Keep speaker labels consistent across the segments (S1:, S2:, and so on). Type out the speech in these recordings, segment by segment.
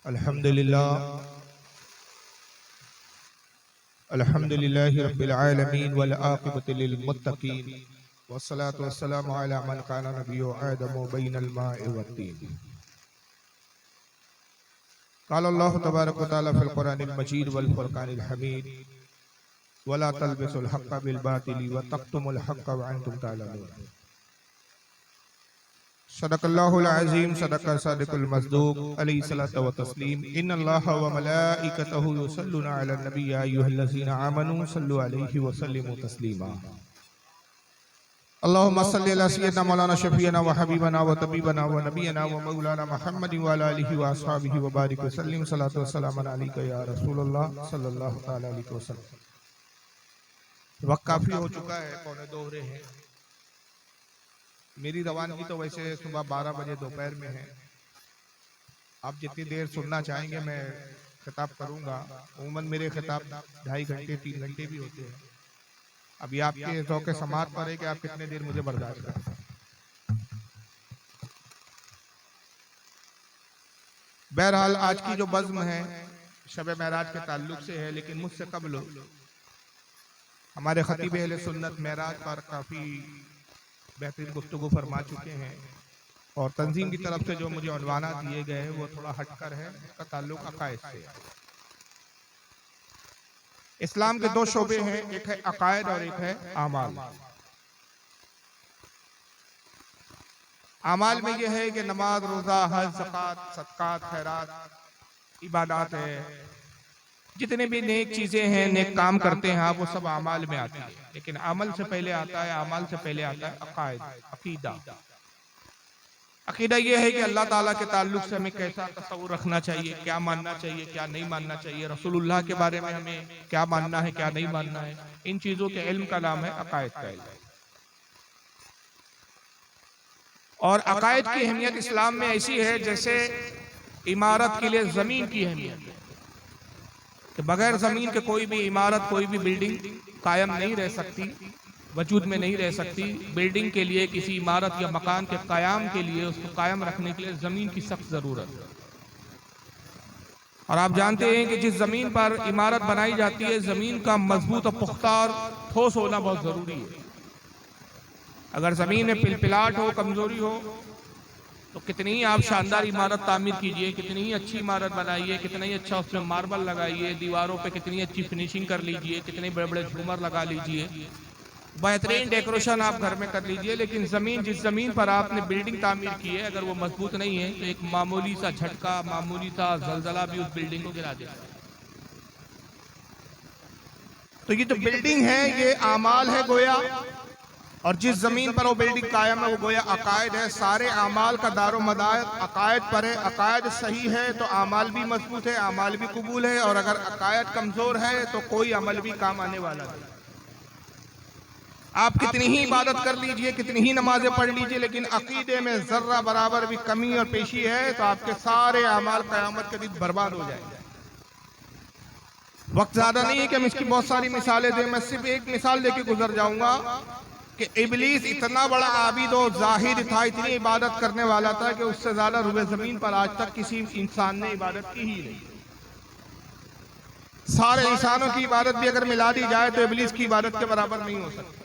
S1: अल्हम्दुलिल्लाहि रब्बिल आलमीन वल आक़िबतु लिल मुत्तक़ीन वस्सलातु वस्सलामु अला मन काना नबिय्यु आदमु बैनल माइ वत्तीन। क़ाल अल्लाहु तबारक व तआला फ़िल क़ुरानिल मजीद वल फ़ुरक़ानिल हमीद वला तल्बिसुल हक़्क़ बिल बातिल व तक्तुमुल हक़्क़ व अंतुम तालमून। सदक़ल्लाहुल अज़ीम सदक़ सादिक़ुल मस्दूक़ अलैहि सलातो व तस्लीम। इन्नल्लाहा व मलाइकतहु युसल्लूना अलन नबी या अय्युहल्लज़ीना आमनू सल्लु अलैहि व सल्लिमू तस्लीमा। अल्लाहुम्मा सल्लि अला सय्यिदिना मौलाना शफ़ीअना व हबीबना व तबीबना व नबियना व मौलाना मुहम्मद व अला आलिहि व अस्हाबिहि व बारिक व सल्लिम। सलातो व सलाम अलैका या रसूलल्लाह सल्लल्लाहु तआला अलैहि वसल्लम। वक्त काफी हो चुका है, पौने 2 हो रहे हैं। मेरी रवानगी तो वैसे सुबह 12 बजे दोपहर में है। आप जितनी देर सुनना चाहेंगे मैं खिताब करूंगा। उमूमन मेरे खिताब 2.5 घंटे 3 घंटे भी होते हैं। अभी आपके ज़ौक़े समात पर है कि आप कितने देर मुझे बर्दाश्त करें। बहरहाल आज की जो बज़्म है शब महराज के ताल्लुक से है, लेकिन मुझसे कबल हमारे खतीब अहले सुन्नत महराज पर काफ़ी बेहतरीन गुफ्तगू फरमा चुके हैं और तंजीम की तरफ से जो मुझे उन्वाना दिए गए हैं वो थोड़ा हटकर है। उसका ताल्लुक अकायद से। इस्लाम के 2 शोबे हैं, एक है अकायद और एक है आमाल। आमाल में यह है कि नमाज, रोज़ा, हज, ज़कात, सदक़ात, खैरात इबादत है। जितने भी नेक चीज़ें हैं, नेक काम करते हैं आप, वो सब आमाल में आती है। लेकिन अमल से पहले आता है, आमाल से पहले आता है अकायद, अकीदा। अकीदा ये है कि अल्लाह ताला के ताल्लुक से हमें कैसा तसव्वुर रखना चाहिए, क्या मानना चाहिए, क्या नहीं मानना चाहिए, रसूलुल्लाह के बारे में हमें क्या मानना है, क्या नहीं मानना है। इन चीज़ों के इल्म का नाम है अकायद का इल्म। और अकायद की अहमियत इस्लाम में ऐसी है जैसे इमारत के लिए ज़मीन की अहमियत है कि बगैर ज़मीन के कोई भी इमारत, कोई भी बिल्डिंग कायम नहीं रह सकती, वजूद में नहीं रह सकती। बिल्डिंग के लिए, किसी इमारत या मकान के कायम के लिए, उसको कायम रखने के लिए ज़मीन की सख्त ज़रूरत है। और आप जानते हैं कि जिस ज़मीन पर इमारत बनाई जाती है, ज़मीन का मजबूत और पुख्ता और ठोस होना बहुत ज़रूरी है। अगर ज़मीन में पिलपिलाट हो, कमज़ोरी हो, तो कितनी ही आप शानदार इमारत तामीर कीजिए, कितनी ही अच्छी इमारत बनाइए, कितना ही अच्छा उसमें मार्बल लगाइए, दीवारों पे कितनी अच्छी फिनिशिंग कर लीजिए, कितने बड़े बड़े झूमर लगा लीजिए, बेहतरीन डेकोरेशन आप घर में कर लीजिए, लेकिन ज़मीन, जिस ज़मीन पर आपने बिल्डिंग तामीर की है, अगर वो मजबूत नहीं है तो एक मामूली सा झटका, मामूली सा ज़लज़ला भी उस बिल्डिंग को गिरा देगा। तो ये जो बिल्डिंग है ये आमाल है गोया, और जिस जमीन पर वो बिल्डिंग कायम है वो गोया अकायद है। सारे आमाल का दारो मदार अकायद पर है। अकायद सही है तो आमाल भी मजबूत है, आमाल भी कबूल है, और अगर अकायद कमजोर है तो कोई अमल भी काम आने वाला नहीं। आप कितनी ही इबादत कर लीजिए, कितनी ही नमाजें पढ़ लीजिए, लेकिन अकीदे में जर्रा बराबर भी कमी और पेशी है तो आपके सारे आमाल क़यामत के दिन बर्बाद हो जाएंगे। वक्त ज्यादा नहीं है कि हम इसकी बहुत सारी मिसालें दें। मैं सिर्फ एक मिसाल देके गुजर जाऊंगा कि इबलीस इतना बड़ा आबिद और जाहिद था, इतनी इबादत करने वाला था कि उससे ज्यादा रुबे जमीन पर आज तक किसी इंसान ने इबादत की ही नहीं। सारे इंसानों की इबादत भी अगर मिला दी जाए तो इबलीस की इबादत के बराबर नहीं हो सकती।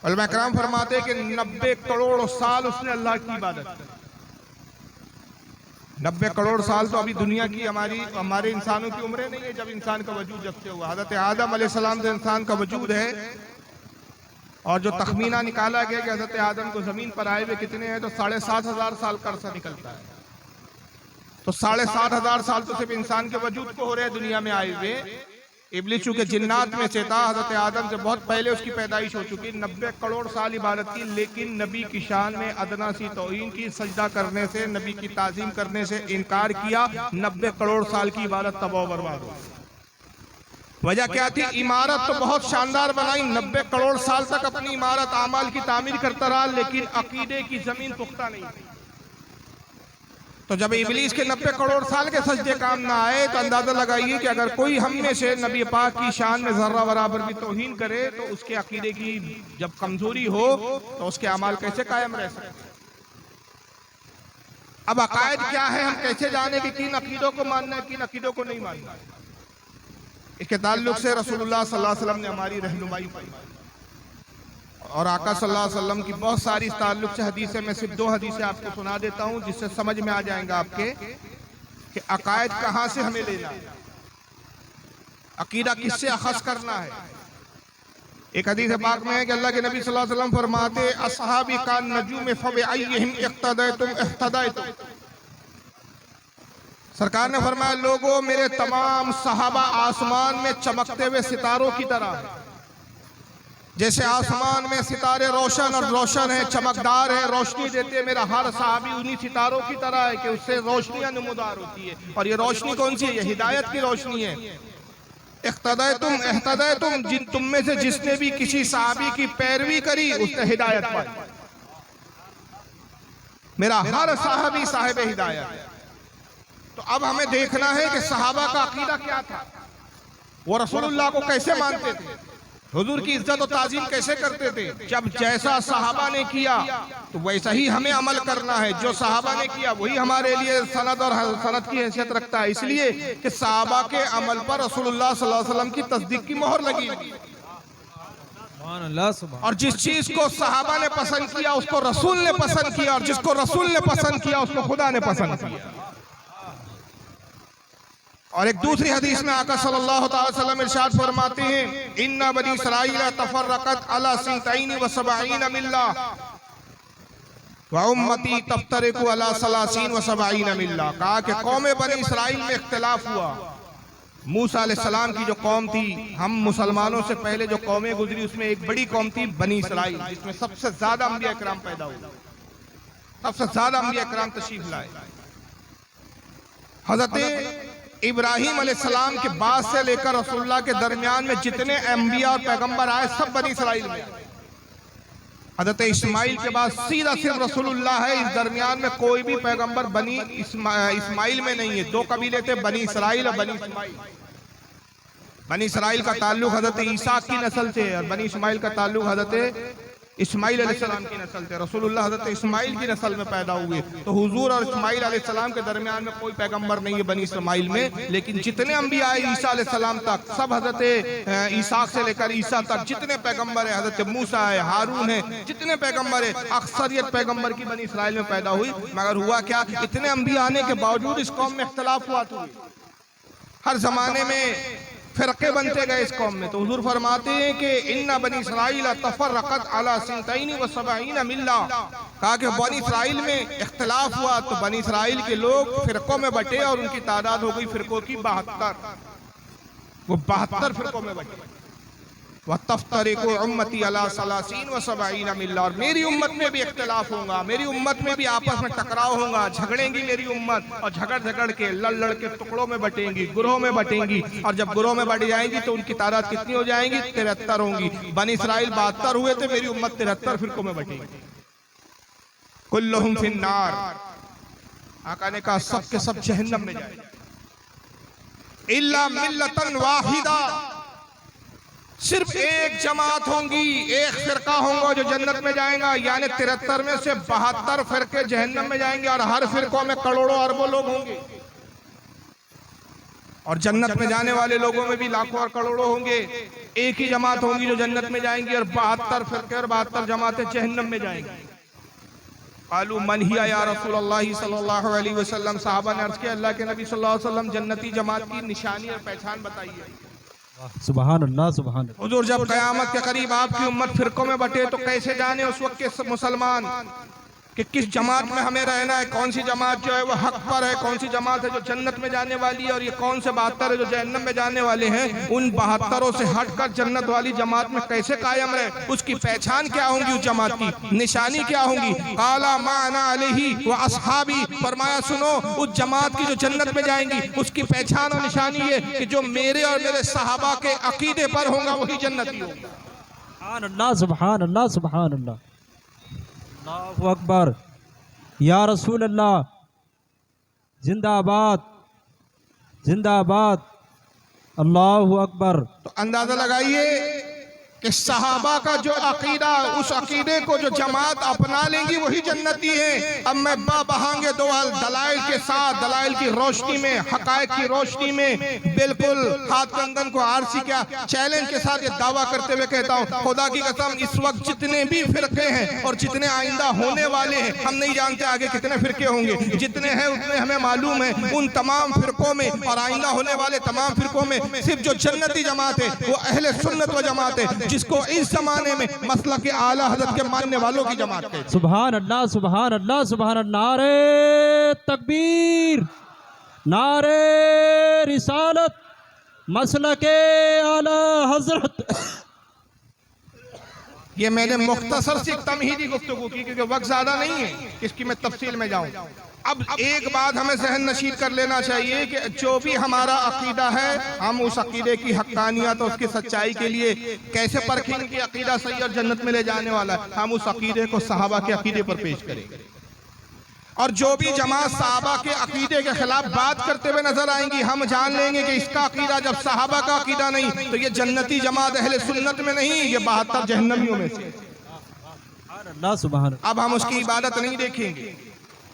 S1: उलमा किराम फरमाते हैं कि 90 करोड़ साल उसने अल्लाह की इबादत की। 90 करोड़ साल तो अभी दुनिया की हमारे इंसानों की उम्रें नहीं है जब इंसान का वजूद जब से हुआ। हज़रत आदम अलैहिस्सलाम से इंसान का वजूद है, और जो तखमीना निकाला गया कि हज़रत आदम को जमीन पर आए हुए कितने हैं तो 7,500 साल का अरसा निकलता है। तो 7,500 साल तो सिर्फ इंसान के वजूद को हो रहे हैं दुनिया में आए हुए। इब्लिस चूंकि जिन्नात में से था, हज़रत आदम से बहुत पहले उसकी पैदाइश हो चुकी। 90 करोड़ साल इबादत की, लेकिन नबी की शान में अदना सी तौहीन की, सजदा करने से, नबी की ताज़ीम करने से इनकार किया। 90 करोड़ साल की इबादत तबाह बर्बाद हो। वजह क्या थी? इमारत तो बहुत शानदार बनाई, 90 करोड़ साल तक अपनी इमारत आमाल की तामीर करता रहा, लेकिन अकीदे की जमीन पुख्ता नहीं थी। तो जब इबलीस के 90 करोड़ साल के सजदे काम ना आए तो अंदाजा लगाइए कि अगर कोई हम में से नबी पाक की शान में जर्रा बराबर भी तौहीन करे तो उसके अकीदे की जब कमजोरी हो तो उसके अमाल कैसे कायम रह सकते। अब अकायद क्या है, हम कैसे जाने कि किन अकीदों को मानना है, किन अकीदों को नहीं मानना है। इसके ताल्लुक से रसूलुल्लाह सल्लल्लाहु अलैहि वसल्लम ने हमारी रहनुमाई फरमाई और आका सल्लल्लाहु अलैहि वसल्लम की बहुत सारी इस ताल्लुक से हदीसें, मैं सिर्फ 2 हदीसें आपको सुना देता हूं जिससे समझ में आ जाएगा आपके कि अकायद कहां से हमें लेना है, अकीदा किससे अखज़ करना है। एक हदीस पाक में है कि अल्लाह के नबी सल्लल्लाहु अलैहि वसल्लम फरमाते अस्हाबी का नजूम फबिअय्यिहिम इक्तदैतुम इह्तदैतुम। सरकार ने फरमाया लोगों मेरे तमाम सहाबा आसमान में चमकते हुए सितारों की तरह है। जैसे आसमान में सितारे रोशन और रोशन है, चमकदार है, रोशनी देते, मेरा हर सहाबी उन्हीं सितारों की तरह है कि उससे रोशनियां नमूदार होती है। और ये रोशनी कौन सी है? ये हिदायत की रोशनी है। इख्तदायतुम इख्तदायतुम, जिन तुम में से जिसने भी किसी सहाबी की पैरवी करी उसने हिदायत पाई। मेरा हर सहाबी साहिब हिदायत है। तो अब हमें देखना है कि सहाबा का अकीदा क्या था, वो रसूलुल्लाह को कैसे मानते थे, हुजूर की इज्जत और ताजीम कैसे करते थे। जब जैसा सहाबा ने किया तो वैसा ही हमें अमल करना है। जो सहाबा ने किया वही हमारे लिए सनद और सनद की हैसियत रखता है, इसलिए कि सहाबा के अमल पर रसूलुल्लाह सल्लल्लाहु अलैहि वसल्लम की तस्दीक की मोहर लगी। और जिस चीज को सहाबा ने पसंद किया उसको रसूल ने पसंद किया, और जिसको रसूल ने पसंद किया उसको खुदा ने पसंद किया। और एक दूसरी हदीस में आका सल्लल्लाहु अलैहि वसल्लम इरशाद फरमाते हैं इन्ना बनी इसराइल तफर्रकत अला सिंतैन व सबईन मिल्ला व उम्मती तफ्तरिकु अला सलासीन व सबईन मिल्ला। कहा कि कौम बनी इसराइल में इख्तिलाफ हुआ। मूसा अलैहिस्सलाम की जो कौम थी, हम मुसलमानों से पहले जो कौमें गुजरी उसमें एक बड़ी कौम थी बनी इसराइल, जिसमें सबसे ज्यादा अंबिया इकराम पैदा हुए, सबसे ज्यादा अंबिया इकराम तशरीफ लाए। हजरत इब्राहिम अलैहिस्सलाम के बाद से लेकर रसूलुल्लाह के दरमियान में जितने अंबिया और पैगंबर आए सब बनी इसराइल में। हजरत इस्माइल के बाद सीधा सिर्फ रसूलुल्लाह है। इस दरमियान में कोई भी पैगंबर बनी इस्माइल में नहीं है। 2 कबीले थे, बनी इसराइल और बनी इस्माइल। बनी इसराइल का ताल्लुक हजरत ईसा की नस्ल से और बनी इस्माइल का ताल्लुक हजरत इस्माइल अलैहिस्सलाम की नस्ल से। रसूलुल्लाह हजरत इस्माइल की नस्ल में पैदा हुए। तो हुजूर और इस्माइल अलैहिस्सलाम के दरमियान में कोई पैगंबर नहीं है बनी इस्माइल में। लेकिन जितने अंबिया आए ईसा अलैहिस्सलाम तक, सब हजरत ईसा से लेकर ईसा तक जितने पैगंबर है, हजरत मूसा है, हारून है, जितने पैगंबर है, अक्सरियत पैगंबर की बनी इसराइल में पैदा हुई। मगर हुआ क्या, इतने अंबिया आने के बावजूद इस कौम में इख्तिलाफ हुआ। तो हर जमाने में फिरके बनते गए इस कौम में। तो हुजूर फरमाते हैं कि इन्ना बनी इसराइल तफर्रकत अला सिंतैन व सबईन मिल्ला। कहा कि बनी इसराइल में इख्तिलाफ हुआ तो बनी इसराइल के लोग फिरकों में बटे और उनकी तादाद हो गई फिरकों की 72। वो 72 फिरकों में बटे। वह तफ्तरिकु उम्मती अला सलासीन व सबईन मिल्ला। और मेरी उम्मत में भी इख्तिलाफ होगा, मेरी उम्मत में भी आपस में टकराव होगा, झगड़ेंगी मेरी उम्मत, और झगड़ के लड़ के टुकड़ों में बटेंगी, गुरों में बटेंगी। और जब गुरों में बट जाएंगी तो उनकी तादाद कितनी हो जाएंगी? 73 होंगी। बनी इसराइल 72 हुए थे, मेरी उम्मत 73 फिरकों में बटेगी। कुल्लुहुम फिन्नार। आका ने कहा सब के सब जहन्नम में जाएंगे इल्ला मिल्लतन वाहिदा। सिर्फ एक जमात होंगी, एक फिरका होगा जो जन्नत में जाएगा। यानी 73 में से 72 फिरके जहन्नम में जाएंगे और हर फिरकों में करोड़ों अरबों लोग होंगे। और जन्नत में जाने वाले लोगों में भी लाखों और करोड़ों होंगे। एक ही जमात होंगी जो जन्नत में जाएंगी और 72 फिरके और 72 जमातें जहन्नम में जाएंगी। कालू मन हिया या रसूलुल्लाह सल्लल्लाहु अलैहि वसल्लम। साहबा ने अर्ज किया अल्लाह के नबी सल्लल्लाहु अलैहि वसल्लम जन्नती जमात की निशानी और पहचान बताइए।
S2: सुभान अल्लाह सुभान अल्लाह।
S1: हुजूर जब क़यामत के करीब आपकी उम्मत फिरकों में बटे तो कैसे जाने उस वक्त के मुसलमान कि किस जमात में हमें रहना है, कौन सी जमात जो है वो हक पर है, कौन सी जमात है जो जन्नत में जाने वाली है, और ये कौन से 72 है जो जहन्नम में जाने वाले हैं। उन 72 से हटकर जन्नत वाली जमात में कैसे कायम रहे, उसकी पहचान क्या होगी, उस जमात की निशानी क्या होगी। काला माना अलैहि व अस्हाबी। फरमाया सुनो, उस जमात की जो जन्नत में जाएंगी उसकी पहचान और निशानी ये कि जो मेरे और मेरे सहाबा के अकीदे पर होगा वही जन्नती होगा।
S2: सुभान अल्लाह सुभान अल्लाह सुभान अल्लाह। अल्लाहु अकबर। या रसूल अल्लाह जिंदाबाद जिंदाबाद। अल्लाहु अकबर।
S1: तो अंदाजा लगाइए कि सहाबा का जो अकीदा, उस अकीदे को जो जमात अपना लेंगी वही जन्नती है। अब मैं बहांगे दो दलाइल के साथ, दलाइल की रोशनी में, हकायक की रोशनी में, बिल्कुल हाथ कंगन को आरसी क्या चैलेंज के साथ ये दावा करते हुए कहता हूँ, खुदा की कसम इस वक्त जितने भी फिरके हैं और जितने आइंदा होने वाले हैं, हम नहीं जानते आगे कितने फिरके होंगे, जितने हैं उतने हमें मालूम है, उन तमाम फिरकों में और आइंदा होने वाले तमाम फिरकों में सिर्फ जो जन्नती जमात है वो अहले सुन्नत व जमात है, जिसको इस जमाने में मसलक के आला हज़रत के मानने वालों की जमात है।
S2: सुभान अल्लाह, सुभान अल्लाह, सुभान अल्लाह। नारे तकबीर, नारे रिसालत, मसलके आला हजरत।
S1: ये मैंने मुख्तसर सी तमहीदी गुफ्तगू की क्योंकि वक्त ज्यादा नहीं है इसकी मैं तफसील में जाऊं। अब एक बात हमें जहन नशीर कर लेना चाहिए कि जो भी हमारा अकीदा है, हम उस अकीदे की हक्कानियत और उसकी सच्चाई के लिए कैसे परखेंगे कि अकीदा सही और जन्नत में ले जाने वाला है। हम उस अकीदे को सहाबा के अकीदे पर पेश करेंगे और जो भी जमात सहाबा के अकीदे के खिलाफ बात करते हुए नजर आएंगी, हम जान लेंगे कि इसका अकीदा जब सहाबा का अकीदा नहीं तो ये जन्नती जमात अहले सुन्नत में नहीं, ये 72 जहन्नमियों में से। अब हम उसकी इबादत नहीं देखेंगे,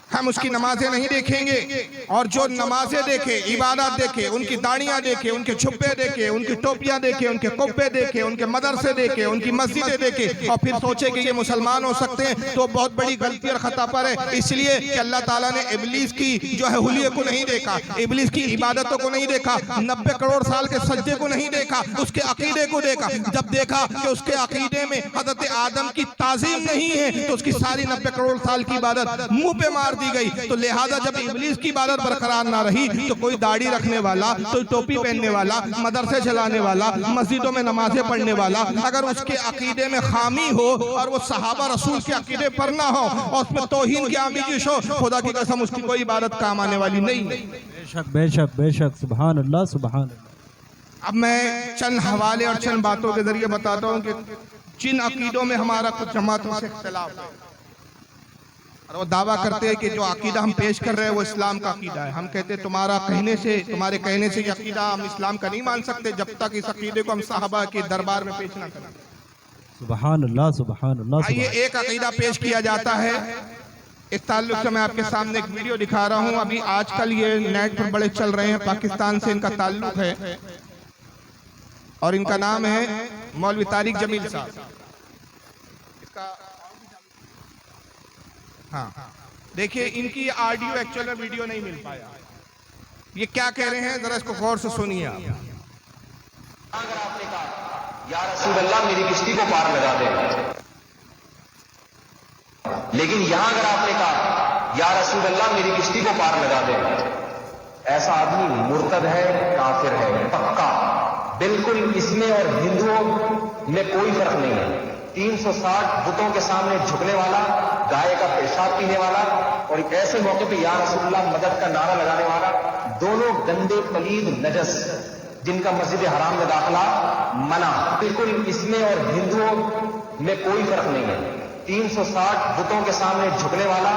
S1: हम उसकी नमाजें नहीं देखेंगे, और जो नमाजें देखे, इबादत देखे, उनकी दाढ़ियां देखे, उनके छुप्पे देखे, उनकी टोपियां देखे, उनके कुब्बे देखे, उनके मदरसे देखे, उनकी मस्जिदें देखे और फिर सोचे कि ये मुसलमान हो सकते हैं, तो बहुत बड़ी गलती और खता पर है। इसलिए कि अल्लाह ताला ने इब्लीस की जो है हुलिये को नहीं देखा, इब्लीस की इबादतों को नहीं देखा, 90 करोड़ साल के सज्जे को नहीं देखा, उसके अकीदे को देखा। जब देखा कि उसके अकीदे में हजरत आदम की ताजीम नहीं है तो उसकी सारी 90 करोड़ साल की इबादत मुंह पे मार दी गई। तो लिहाजा जब इब्लीस की इबादत बरकरार ना रही तो कोई दाढ़ी रखने वाला, कोई टोपी पहनने वाला, मदरसे चलाने वाला, मस्जिदों में नमाजें पढ़ने वाला, अगर उसके अकीदे में खामी हो और वो सहाबा रसूल के अकीदे पर ना हो और उसमें तौहीन की आमिज़श हो, खुदा की कसम उसकी कोई इबादत काम आने वाली नहीं।
S2: बेशक बेशक बेशक, सुभान अल्लाह, सुभान अल्लाह।
S1: अब मैं चंद हवाले और चंद बातों के जरिए बताता हूँ कि जिन अकीदों में हमारा कुछ जमातों से इख्तिलाफ है और वो दावा करते हैं कि जो अकीदा हम पेश कर रहे हैं वो इस्लाम का अकीदा है। हम कहते हैं तुम्हारे कहने से ये अकीदा हम इस्लाम का नहीं मान सकते जब तक इस अकीदे को हम साहबा के दरबार में पेश ना करें।
S2: सुभान अल्लाह, सुभान अल्लाह।
S1: आइए एक अकीदा पेश किया जाता है। इस ताल्लुक से मैं आपके सामने एक वीडियो दिखा रहा हूँ। अभी आजकल ये नेट पर बड़े चल रहे हैं, पाकिस्तान से इनका ताल्लुक है और इनका नाम है मौलवी तारिक जमील साहब। हाँ, देखिए इनकी ऑडियो एक्चुअल में वीडियो नहीं मिल पाया। ये क्या कह रहे हैं जरा इसको गौर से सुनिए आप।
S3: अगर आपने कहा या रसूल अल्लाह मेरी किश्ती को पार लगा दे, लेकिन यहां अगर आपने कहा या रसूल अल्लाह मेरी किश्ती को पार लगा दे, ऐसा आदमी मुर्तद है, काफिर है, पक्का। बिल्कुल इसमें और हिंदुओं में कोई फर्क नहीं है। 360 बुतों के सामने झुकने वाला, गाय का पेशाब पीने वाला और एक ऐसे मौके पे या रसूलुल्लाह मदद का नारा लगाने वाला, दोनों गंदे पलीद नजस जिनका मस्जिद हराम में दाखिला मना। बिल्कुल इसमें और हिंदुओं में कोई फर्क नहीं है। 360 बुतों के सामने झुकने वाला,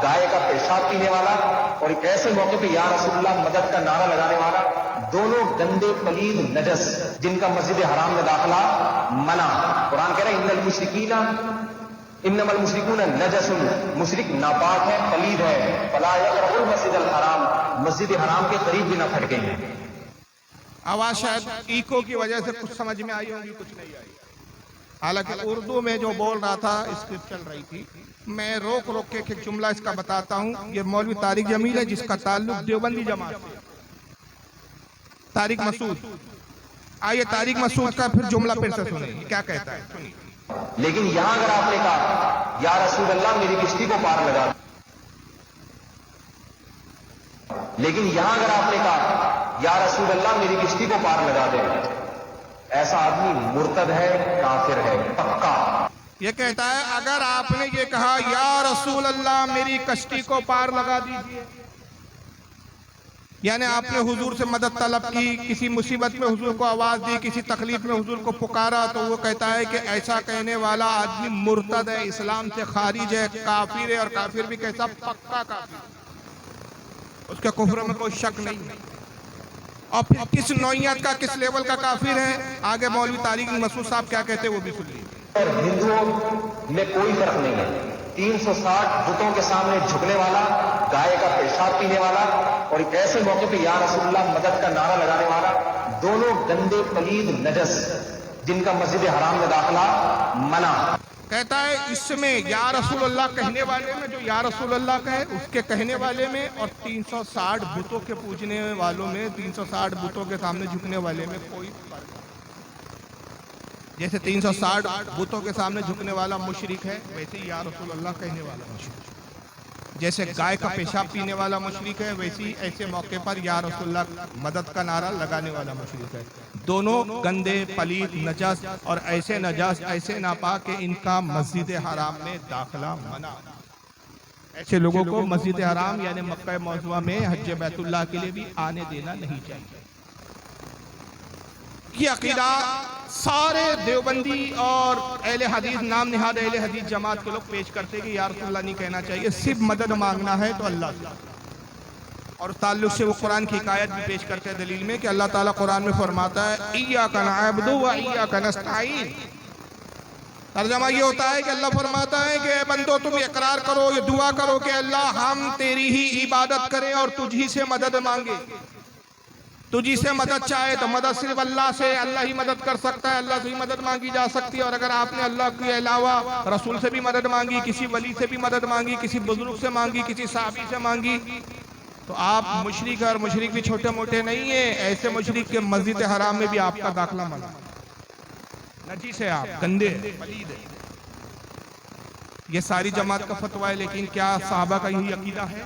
S3: गाय का पेशाब पीने वाला और एक ऐसे मौके पे या रसूलुल्लाह मदद का नारा लगाने वाला, दोनों गंदे पलीद नजस जिनका मस्जिद हराम में दाखिला मना। कुरान कह रहा है इन्नमल मुशरिकून नजसुन, मुशरिक नापाक है, पलीद है। फला यक़रबुल मस्जिदल हराम, मस्जिद हराम के करीब भी ना फटकेंगे।
S1: आवाज शायद इको की वजह से कुछ समझ में आई होगी, कुछ नहीं आई। हालांकि उर्दू में जो बोल रहा था स्क्रिप्ट चल रही थी। मैं रोक रोक के एक जुमला इसका बताता हूँ। ये मौलवी तारिक जमील है जिसका ताल्लुक देवबंदी जमात से। तारिक मसूद, आइए तारिक मसूद का फिर जुमला फिर से सुनिए क्या कहता है, सुनिए।
S3: लेकिन यहां अगर आपने कहा या रसूल अल्लाह मेरी किश्ती को पार लगा, लेकिन यहां अगर आपने कहा या रसूल अल्लाह मेरी किश्ती को पार लगा दे, ऐसा आदमी मुर्तद है, काफिर है, पक्का।
S1: ये कहता है अगर आपने ये कहा या रसूल अल्लाह मेरी कश्ती को पार लगा दीजिए, यानी आपने हुजूर से मदद तलब की, किसी मुसीबत में हुजूर को आवाज दी, किसी तकलीफ में हुजूर को पुकारा, तो वो कहता है कि ऐसा कहने वाला आदमी मुर्तद है, इस्लाम से खारिज है, काफिर है। और काफिर भी कैसा, पक्का काफिर, उसके कुफ्र में कोई शक नहीं है। और फिर किस नौइयत का, किस लेवल का काफिर है, आगे मौलवी तारिक मसूद साहब क्या कहते हैं वो भी सुन लीजिए।
S3: और हिंदुओं में कोई फर्क नहीं है। 360 बुतों के सामने झुकने वाला, गाय का पेशाब पीने वाला और एक ऐसे मौके पे या रसूलुल्लाह मदद का नारा लगाने वाला, दोनों गंदे पलीद नजस जिनका मस्जिद हराम में दाखिला मना।
S1: कहता है इसमें या रसूलुल्लाह कहने वाले में, जो या रसूलुल्लाह का है उसके कहने वाले में, और 360 बुतों के पूजने वालों में, 360 बुतों के सामने झुकने वाले में कोई फर्क नहीं। जैसे 360 बुतों के सामने झुकने वाला मुशरिक है, वैसे ही या रसूलुल्लाह कहने वाला मुशरिक। जैसे गाय का पेशाब पीने वाला मुशरिक है, वैसे ही ऐसे मौके पर या रसूलुल्लाह मदद का नारा लगाने वाला मुशरिक है। दोनों गंदे पलीद नजस और ऐसे नजस, ऐसे नापाक कि इनका मस्जिद हराम में दाखिला मना। ऐसे लोगों को मस्जिद हराम यानी मक्का मौज़ूआ में हज बैतुल्लाह के लिए भी आने देना नहीं चाहिए। ये अकीदा सारे देवबंदी और अहले हदीस, नाम निहाद अहले हदीस जमात के लोग पेश करते कि या रसूलुल्लाह नहीं कहना चाहिए, सिर्फ मदद मांगना है तो अल्लाह से। और ताल्लुक से वो कुरान की आयत भी पेश करते हैं दलील में कि अल्लाह ताला कुरान में फरमाता है इय्याका नअबुदु व इय्याका नस्तईन। तर्जुमा ये होता है कि अल्लाह फरमाता है कि बंदो तुम इकरार करो, ये दुआ करो कि अल्लाह हम तेरी ही इबादत करें और तुझी से मदद मांगे। तुझी से मदद चाहे तो मदद सिर्फ अल्लाह से, अल्लाह ही मदद कर सकता है, अल्लाह से ही मदद मांगी जा सकती है। और अगर आपने अल्लाह के अलावा रसूल से भी मदद मांगी, किसी वली से भी मदद मांगी, किसी बुजुर्ग से मांगी, किसी साहबी से मांगी, तो आप मुशरिक है। और मुशरिक भी छोटे मोटे नहीं है, ऐसे मुशरिक के मस्जिद हराम में भी आपका दाखिला मना। नजीस है, आप गंदे पलीद है। ये सारी जमात का फतवा है, लेकिन क्या साहबा का यही अकीदा है?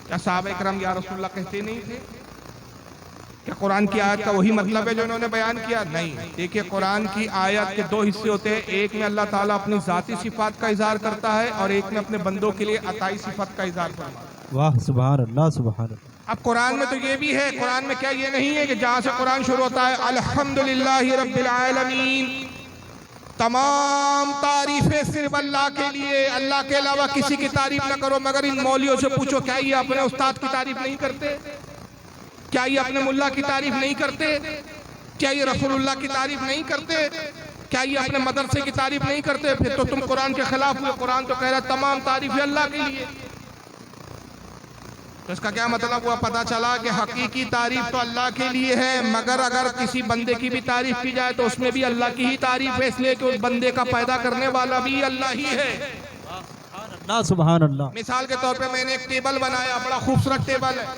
S1: क्या साहबा इकराम या रसूलुल्लाह कहते नहीं थे? क्या कुरान की आयत का वही मतलब है जो इन्होंने बयान किया? नहीं। देखिए, कुरान की आयत के दो हिस्से होते हैं, एक में अल्लाह ताला अपनी जाती सिफात का इजहार करता है और एक में अपने बंदों के लिए अताई सिफात का इजहार करता है।
S2: वाह सुभान अल्लाह सुभान अल्लाह।
S1: अब कुरान में तो ये भी है, कुरान में क्या ये नहीं है कि जहां से कुरान शुरू होता है अल्हम्दुलिल्लाहि रब्बिल आलमीन, तमाम तारीफें सिर्फ अल्लाह के लिए, अल्लाह के अलावा किसी की तारीफ ना करो। मगर इन मौलियों से पूछो, क्या ये अपने उस्ताद की तारीफ नहीं करते? क्या ये अपने मुल्ला की तारीफ नहीं करते? क्या ये रसूलुल्लाह की तारीफ नहीं करते? क्या ये अपने मदरसे की तारीफ नहीं करते? फिर तो तुम कुरान के खिलाफ हुए। कुरान तो कह रहा है तमाम तारीफें अल्लाह के लिए। तो इसका क्या मतलब हुआ? पता चला कि हकीकी तारीफ तो अल्लाह के लिए है, मगर अगर किसी बंदे की भी तारीफ की जाए तो उसमें भी अल्लाह की ही तारीफ है, इसलिए कि उस बंदे का पैदा करने वाला भी अल्लाह ही है।
S2: सुभान अल्लाह।
S1: मिसाल के तौर पे मैंने एक टेबल बनाया, बड़ा खूबसूरत टेबल है।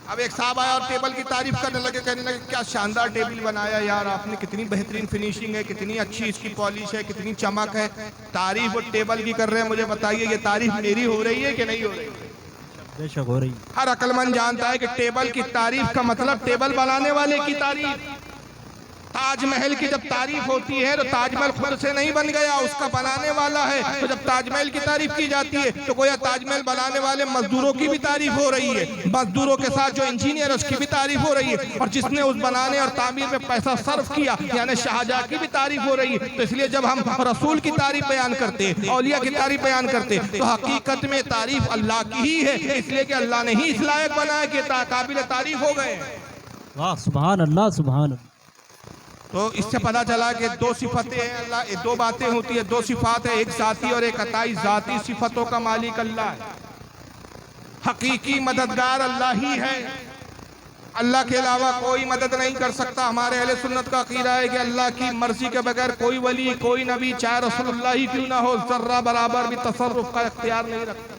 S1: अब एक साहब आया और टेबल की तारीफ करने लगे, कहने लगे क्या शानदार टेबल बनाया यार आपने, कितनी बेहतरीन फिनिशिंग है, कितनी अच्छी इसकी पॉलिश है, कितनी चमक है। तारीफ वो टेबल की कर रहे हैं। मुझे बताइए, ये तारीफ मेरी हो रही है कि नहीं हो रही?
S2: बेशक हो रही।
S1: हर अक्लमंद जानता है कि टेबल की तारीफ का मतलब टेबल बनाने वाले की तारीफ। ताजमहल की जब तारीफ होती है तो ताजमहल खुद से नहीं बन गया, उसका बनाने वाला है। तो जब ताजमहल की तारीफ की जाती है तो गोया ताजमहल बनाने वाले मजदूरों की भी तारीफ हो रही है, मजदूरों के साथ जो इंजीनियर है उसकी भी तारीफ हो रही है, और जिसने उस बनाने और तामीर में पैसा सर्फ किया यानी शाहजहां की भी तारीफ हो रही है। तो इसलिए जब हम रसूल की तारीफ बयान करते, औलिया की तारीफ बयान करते, तो हकीकत में तारीफ अल्लाह की ही है, इसलिए कि अल्लाह ने ही इस लायक बनाया कि काबिल तारीफ हो गए।
S2: वाह सुभान अल्लाह सुभान अल्लाह।
S1: तो इससे पता चला कि दो सिफतें हैं अल्लाह, दो बातें होती है, दो सिफात है, एक जाती और एक अताई। जाती सिफतों का मालिक अल्लाह है, हकीकी मददगार अल्लाह ही है, अल्लाह के अलावा कोई मदद नहीं कर सकता। हमारे अहले सुन्नत का अकीदा है कि अल्लाह की मर्जी के बगैर कोई वली, कोई नबी, चाहे रसूलुल्लाह ही क्यों ना हो, जर्रा बराबर भी तसर्रुफ का इख्तियार नहीं रखता।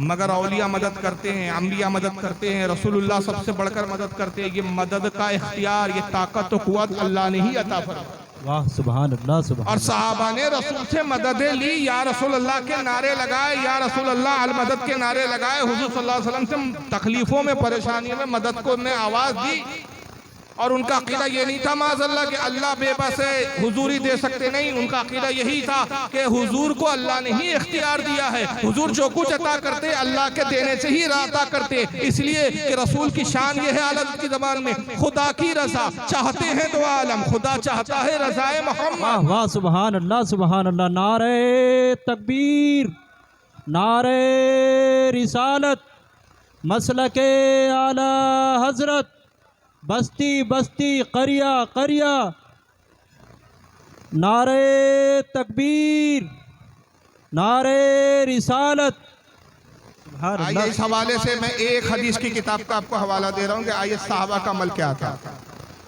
S1: मगर औलिया मदद करते हैं, अंबिया मदद करते हैं, रसूलुल्लाह सबसे बढ़कर मदद करते हैं। ये मदद का इख्तियार, ये ताकत तो कुव्वत अल्लाह ने ही अता फरमाई।
S2: वाह सुभान अल्लाह सुभान।
S1: और सहाबा ने रसूल से मददें ली, या रसूल अल्लाह के नारे लगाए, या रसूल अल्लाह अल मदद के नारे लगाए। हुजूर सल्लल्लाहु अलैहि वसल्लम से तकलीफों में, परेशानियों में मदद को ने आवाज दी। और उनका अकीदा ये नहीं था माज़अल्लाह कि अल्लाह बेबस है, हुजूर ही दे सकते, नहीं। उनका अकीदा यही था कि हुजूर को अल्लाह ने ही इख्तियार दिया है, हुजूर जो कुछ अता करते अल्लाह के देने से ही अता करते। इसलिए कि रसूल की शान ये है आलम की ज़बान में, खुदा की रज़ा चाहते हैं तो आलम, खुदा चाहता है रज़ाए मोहम्मद।
S2: वाह सुभान अल्लाह सुभान अल्लाह। नारे तकबीर, नारे रिसालत, मसलके आला हजरत, बस्ती बस्ती करिया करिया, नारे तकबीर, नारे रिसालत।
S1: आइए इस हवाले से मैं एक हदीस की किताब का आपको हवाला दे रहा हूँ कि आइए सहाबा का अमल क्या था।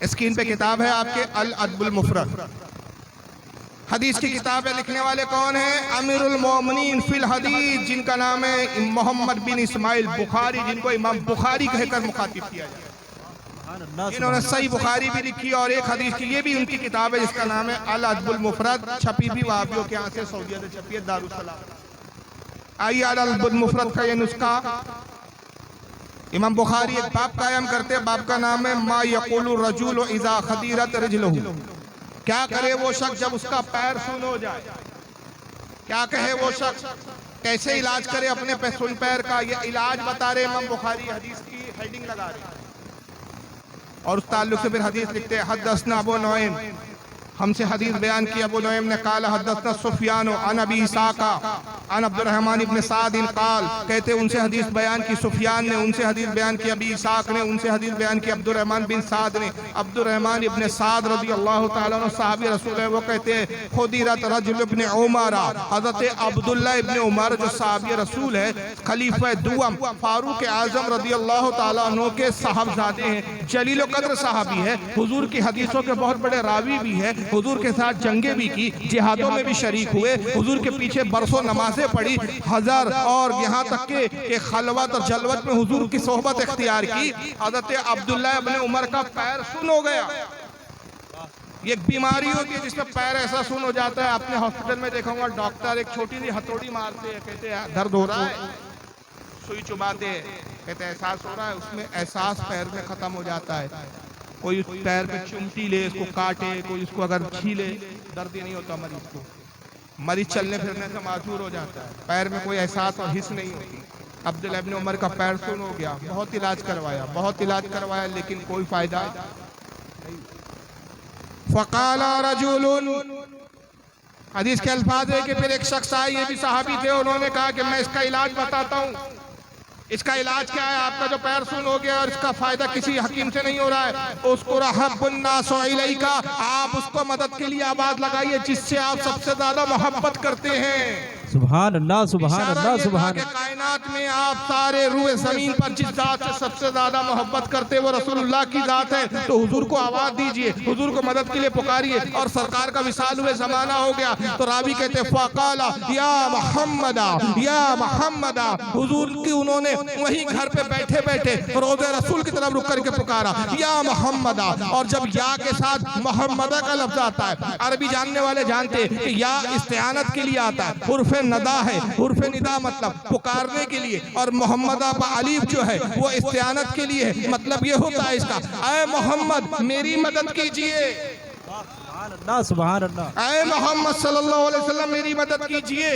S1: स्क्रीन पे किताब है आपके अल अदबुल मुफरद, हदीस की किताब है। लिखने वाले कौन है? अमीरुल मोमिनीन फिल हदीस, जिनका नाम है मोहम्मद बिन इस्माइल बुखारी, जिनको इमाम बुखारी कहकर मुखातिब किया जाए। इन्होंने सही बुखारी भी लिखी और एक हदीस की, ये भी उनकी किताब है जिसका नाम है अल अदबुल मुफरद, छपी भी वहाबियों के यहाँ से, सऊदीया से छपी है, दारुस्सलाम। आइए अल अदबुल मुफरद का ये नुस्खा, इमाम बुखारी एक बाब कायम करते हैं, बाब का नाम है मा यक़ूलु रजुल इज़ा खदीरत रिजलहु, क्या करे वो शख्स जब उसका पैर सुन हो जाए, क्या कहे वो शख्स, कैसे इलाज करे अपने सुन पैर का। ये इलाज बता रहे इमाम बुखारी, हदीस की हेडिंग लगा रहे हैं और उस ताल्लुक से फिर हदीस लिखते हैं। हदसना अबू नुऐम, हमसे हदीस बयान की अबू नुऐम ने, काल हदसना सुफियान अन अबी इसाका अन अब्दुर्रहमान इब्न साद काल, कहते उनसे हदीस बयान की सुफियान ने, उनसे हदीस बयान की अबी इसाक ने, उनसे हदीस बयान की अब्दुर्रहमान बिन साद ने। अब्दुर्रहमान इब्न साद रज़ियल्लाहु ताला अन्हु सहाबी रसूल है, वो कहते हैं खुदिरत रजुल इब्न उमर, हज़रत अब्दुल्लाह इब्न उमर जो सहाबी रसूल है, खलीफा दुआम फारूक आज़म रज़ियल्लाहु ताला अन्हु के साहबजादे हैं, जलील कद्र सहाबी है, हुजूर की हदीसों के बहुत बड़े रावी भी है, हुजूर के साथ जंगें भी की, जिहादों में भी शरीक हुए, हुजूर के पीछे बरसों नमाजें पढ़ी हजार, और यहाँ तक के खलवत और जलवत में हुजूर की सोहबत इख्तियार की। हज़रत अब्दुल्ला इब्न उमर का पैर सुन हो गया। ये एक बीमारी होती है जिसमें पैर ऐसा सुन हो जाता है, आपने हॉस्पिटल में देखा होगा, डॉक्टर एक छोटी सी हथौड़ी मारते हैं, कहते हैं दर्द हो रहा है, सुई चुबाते हैं, कहते हैं एहसास हो रहा है, उसमें एहसास पैर में खत्म हो जाता है। कोई उस पैर पे चुमटी ले, इसको काटे, कोई इसको अगर छीले, दर्द ही नहीं होता मरीज को, मरीज चलने फिरने से माजूर हो जाता है, पैर में कोई एहसास और हिस्स नहीं होती। अब्दुल्लाह इब्न उमर का पैर सुन हो गया, बहुत इलाज करवाया, लेकिन कोई फायदा नहीं। फ़क़ाला रजुलुन, हदीस के अल्फाज है कि फिर एक शख्स आए, ये भी सहाबी थे, उन्होंने कहा कि मैं इसका इलाज बताता हूँ। इसका इलाज क्या है? आपका जो पैर सुन हो गया और इसका फायदा किसी हकीम से नहीं हो रहा है, उसको रहब्बुन्नासु इलैका, आप उसको मदद के लिए आवाज लगाइए जिससे आप सबसे ज्यादा मोहब्बत करते हैं।
S2: सुभान अल्लाह, सुभान अल्लाह, सुभान
S1: अल्लाह। कायनात में आप सारे रूए जमीन पर जिस जात से सबसे ज्यादा मोहब्बत करते वो रसूलुल्लाह की जात है, तो हुजूर को आवाज दीजिए, हुजूर को मदद के लिए पुकारिए। और सरकार का विसाल हुए जमाना हो गया, तो रावी कहते फ़क़ाला या मुहम्मदा, या मुहम्मदा, हुजूर की उन्होंने वहीं घर पे बैठे बैठे रोज़े रसूल की तरफ रुक करके पुकारा, या मुहम्मदा। और जब या के साथ मोहम्मदा का लफ्ज आता है, अरबी जानने वाले जानते हैं कि या इस्तिआनत के लिए आता है, हुर्फ़े नदा है, हुर्फ़े निदा मतलब पुकारने के लिए, और मोहम्मदा पर अलीफ जो है वो इस्तिआनत के लिए है। मतलब ये होता है इसका, ऐ मोहम्मद मेरी मदद कीजिए,
S2: सुभान अल्लाह,
S1: ऐ मोहम्मद सल्लल्लाहु अलैहि वसल्लम मेरी मदद कीजिए।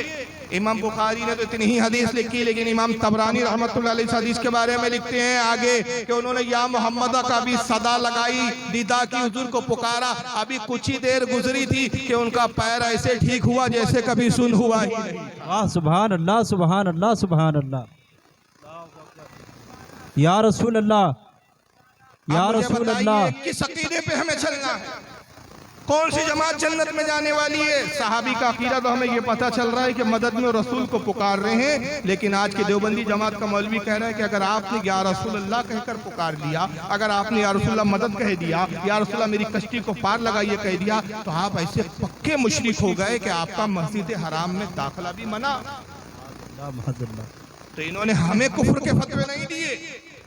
S1: इमाम बुखारी ने तो इतनी ही हदीस लिखी, लेकिन इमाम तबरानी रहमतुल्लाह अलैह इस हदीस के बारे में लिखते हैं आगे कि उन्होंने या मोहम्मदा का भी सदा लगाई, निदा की, हुजूर को पुकारा, अभी कुछ ही देर गुजरी थी कि उनका पैर ऐसे ठीक हुआ जैसे कभी सुन हुआ ही नहीं।
S2: सुभान अल्लाह, सुभान अल्लाह, सुभान अल्लाह, या रसूल अल्लाह, या रसूल अल्लाह।
S1: किस अकीदे पे हमें चलना है? कौन सी जमात जन्नत में जाने वाली है? सहाबी का अकीदा तो हमें ये पता चल रहा है कि मदद में रसूल को पुकार रहे हैं, लेकिन आज के देवबंदी जमात का मौलवी कह रहा है कि अगर आपने या रसूल अल्लाह कहकर पुकार लिया, अगर आपने या रसूल अल्लाह मदद कह दिया, या रसूल अल्लाह मेरी कश्ती को पार लगाइए कह दिया, तो आप ऐसे पक्के मुशरिक हो गए कि आपका मस्जिद हराम में दाखिला भी मना। तो इन्होंने हमें कुफ्र के फतवे नहीं दिए,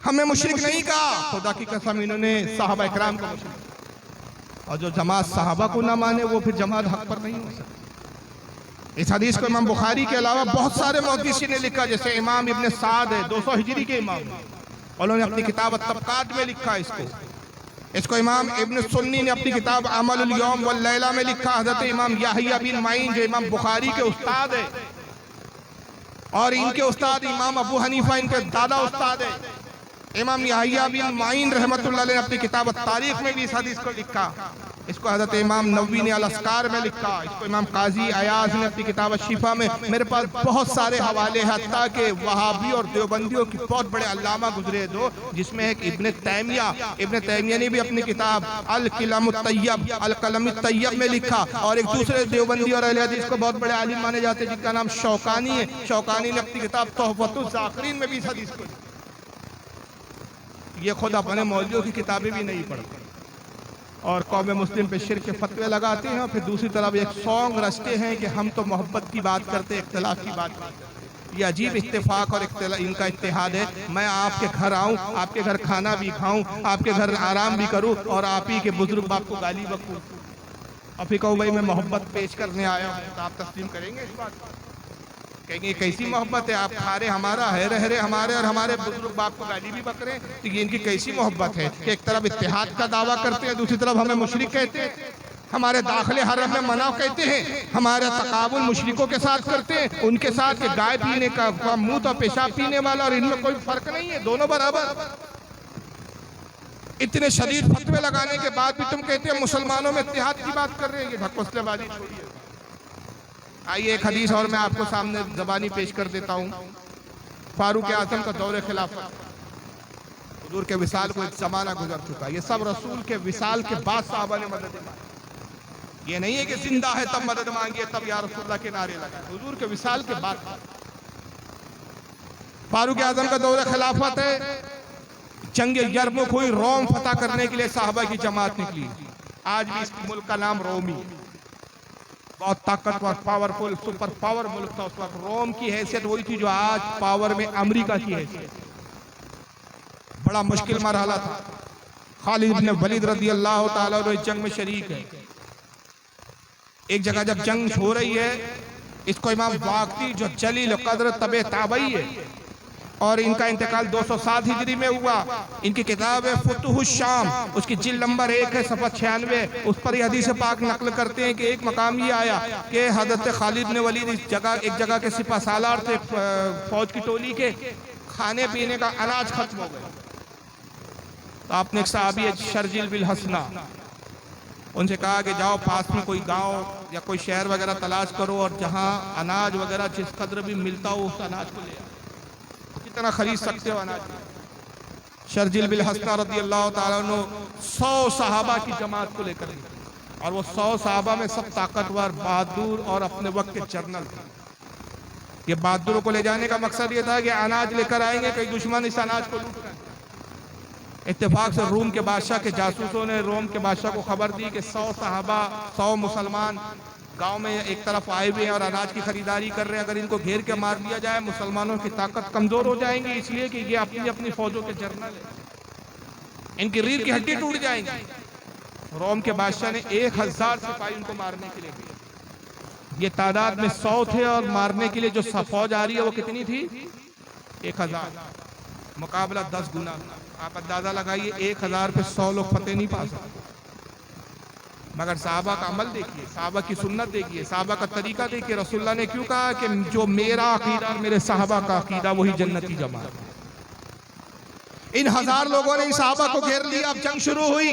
S1: हमें मुशरिक नहीं कहा, खुदा की कसम इन्होंने सहाबा इकराम को मुशरिक। और जो जमात सहाबा को ना माने वो फिर जमात हक पर नहीं हो सकती। इस हदीस को इमाम बुखारी के अलावा बहुत सारे मुहद्दिसीन ने लिखा, जैसे इमाम इब्न साद है 200 हिजरी के इमाम, उन्होंने अपनी किताब तबकात में लिखा इसको इमाम इब्न सुन्नी ने अपनी किताब अमलुल यौम वल लैला में लिखा। हज़रत इमाम याहिया बिन माइन जो इमाम बुखारी के उस्ताद है, और इनके उस्ताद इमाम अबू हनीफा इनके दादा उस्ताद है, इमाम याहिया बिन माइन रहमतुल्लाह अलैह ने अपनी किताब तारीख में भी इस हदीस को लिखा। इसको हज़रत इमाम नववी ने अल-अस्कार में लिखा, इसको इमाम काजी अयाज ने अपनी किताब शिफा में। मेरे पास बहुत सारे हवाले हैं, हत्ता के वहाबी और देवबंदियों की बहुत बड़े अल्लामा गुजरे दो, जिसमें एक इब्न तैमिया ने भी अपनी किताब अल-कलम तैयब में लिखा, और एक दूसरे देवबंदी और अहले हदीस को बहुत बड़े आलिम माने जाते हैं जिनका नाम शौकानी है। शौकानी ने अपनी किताब तोहफतुल ज़ाकिरीन में भी इस हदीस को लिखा। ये खुद अपने मौलवियों की किताबें भी नहीं पढ़ते और कौम मुस्लिम पे शिर्क के फतवे लगाते हैं, और फिर दूसरी तरफ एक सॉन्ग रचते हैं कि हम तो मोहब्बत की बात करते, इख्तिलाफ की बात करते। ये अजीब इत्तेफाक और इनका इत्तेहाद है। मैं आपके घर आऊं, आपके घर खाना भी खाऊं, आपके घर आराम भी करूं, और आप ही के बुजुर्ग बाप को गाली बकूं, और फिर कहूँ भाई मैं मोहब्बत पेश करने आया हूँ, तो आप तस्लीम करेंगे इस बात को? कहेंगे कैसी मोहब्बत है, आप खा रहे हमारा, है रह रहे हमारे, और हमारे बुजुर्ग बाप को गाली भी बक रहे हैं, तो ये इनकी कैसी मोहब्बत है कि एक तरफ इत्तेहाद का दावा करते हैं, दूसरी तरफ हमें मुशरिक कहते हैं, हमारे दाखिले हरम में मना कहते हैं, हमारा तकाबुल मुशरिकों के साथ करते हैं, उनके साथ के गाय पीने का मुंह तो पेशाब पीने वाला, और इनमें कोई फर्क नहीं है, दोनों बराबर। इतने शदीद फतवे लगाने के बाद भी तुम कहते हैं मुसलमानों में इत्तेहाद की बात कर रहे हैं। ये ढकोसलेबाजी छोड़िए। आइए एक हदीस और मैं आपको सामने ज़बानी पेश कर देता हूँ। फारूक आज़म का दौरे खिलाफत, हुजूर के विसाल को एक ज़माना गुजर चुका, ये सब रसूल के विसाल के बाद साहबा ने मदद मांगी। ये नहीं है कि जिंदा है तब मदद मांगी, तब या रसूलुल्लाह के नारे लगाए, हुजूर के विसाल के बाद। फारूक आज़म का दौरे खिलाफत है, जंग यरमुक हुई, रोम फतह करने के लिए साहबा की जमात निकली। आज भी इस मुल्क का नाम रोमी, बहुत ताकतवर, पावरफुल, सुपर पावर मुल्क था उस वक्त। रोम की हैसियत वही थी जो आज पावर में अमेरिका की हैसियत। बड़ा मुश्किल मरहला था। खालिद इब्न वलीद रज़ी अल्लाह ताला अन्हु इस जंग में शरीक है। एक जगह जब जंग हो रही है, इसको इमाम वाक़ी जो जलील क़द्र तबे ताबई है, और इनका इंतकाल 207 हिजरी में हुआ। इनकी किताब है फुतुहुश शाम, उसकी जिल्द नंबर 1 है, सफ़ा 96। उस पर ये हदीस पाक नकल करते हैं कि एक मकाम ये आया कि हज़रत खालिद ने वलीद इस जगह, एक जगह के सिपा सालार थे फौज की टोली के, खाने पीने का अनाज खत्म हो गया। तो आपने एक सहाबी है शर्जिल बिल हसना, उनसे कहा कि जाओ पास में कोई गांव या कोई शहर वगैरह तलाश करो, और जहां अनाज वगैरह जिस कदर भी मिलता हो उस अनाज को ले आओ, कितना खरीद सकते हो अनाज। शर्जिल बिल हसना रज़ी अल्लाह ताला अन्हु 100 सहाबा की जमात को लेकर गए, और वो 100 सहाबा में सब ताकतवर, बहादुर और अपने वक्त के जर्नल थे। ये बहादुरों को ले जाने का मकसद ये था कि अनाज लेकर आएंगे, कई दुश्मन इस अनाज को लूट रहे। इत्तेफाक से रूम के बादशाह के जासूसों ने रोम के बादशाह को खबर दी कि 100 सहाबा, 100 मुसलमान गांव में एक तरफ आए हुए हैं और अनाज की खरीदारी कर रहे हैं। अगर इनको घेर के मार दिया जाए, मुसलमानों की ताकत कमजोर हो जाएंगी, इसलिए कि ये अपनी अपनी फौजों के जर्नल हैं, इनकी रीढ़ की हड्डी टूट जाएंगी। रोम के बादशाह ने 1000 सिपाही उनको मारने के लिए भेजे। ये तादाद में 100 थे, और मारने के लिए जो फौज आ रही है वो कितनी थी? 1000। मुकाबला 10 गुना। आप अंदाजा लगाइए, 1000 पे 100 लोग फतेह नहीं पा सकते। मगर साहबा का अमल देखिए, साहबा की सुन्नत देखिए, साहबा का तरीका देखिए। रसूलुल्लाह ने क्यों कहा कि जो मेरा अकीदा और मेरे साहबा का अकीदा वही जन्नती जमात। इन 1000 लोगों ने इस साहबा को घेर लिया। अब जंग शुरू हुई।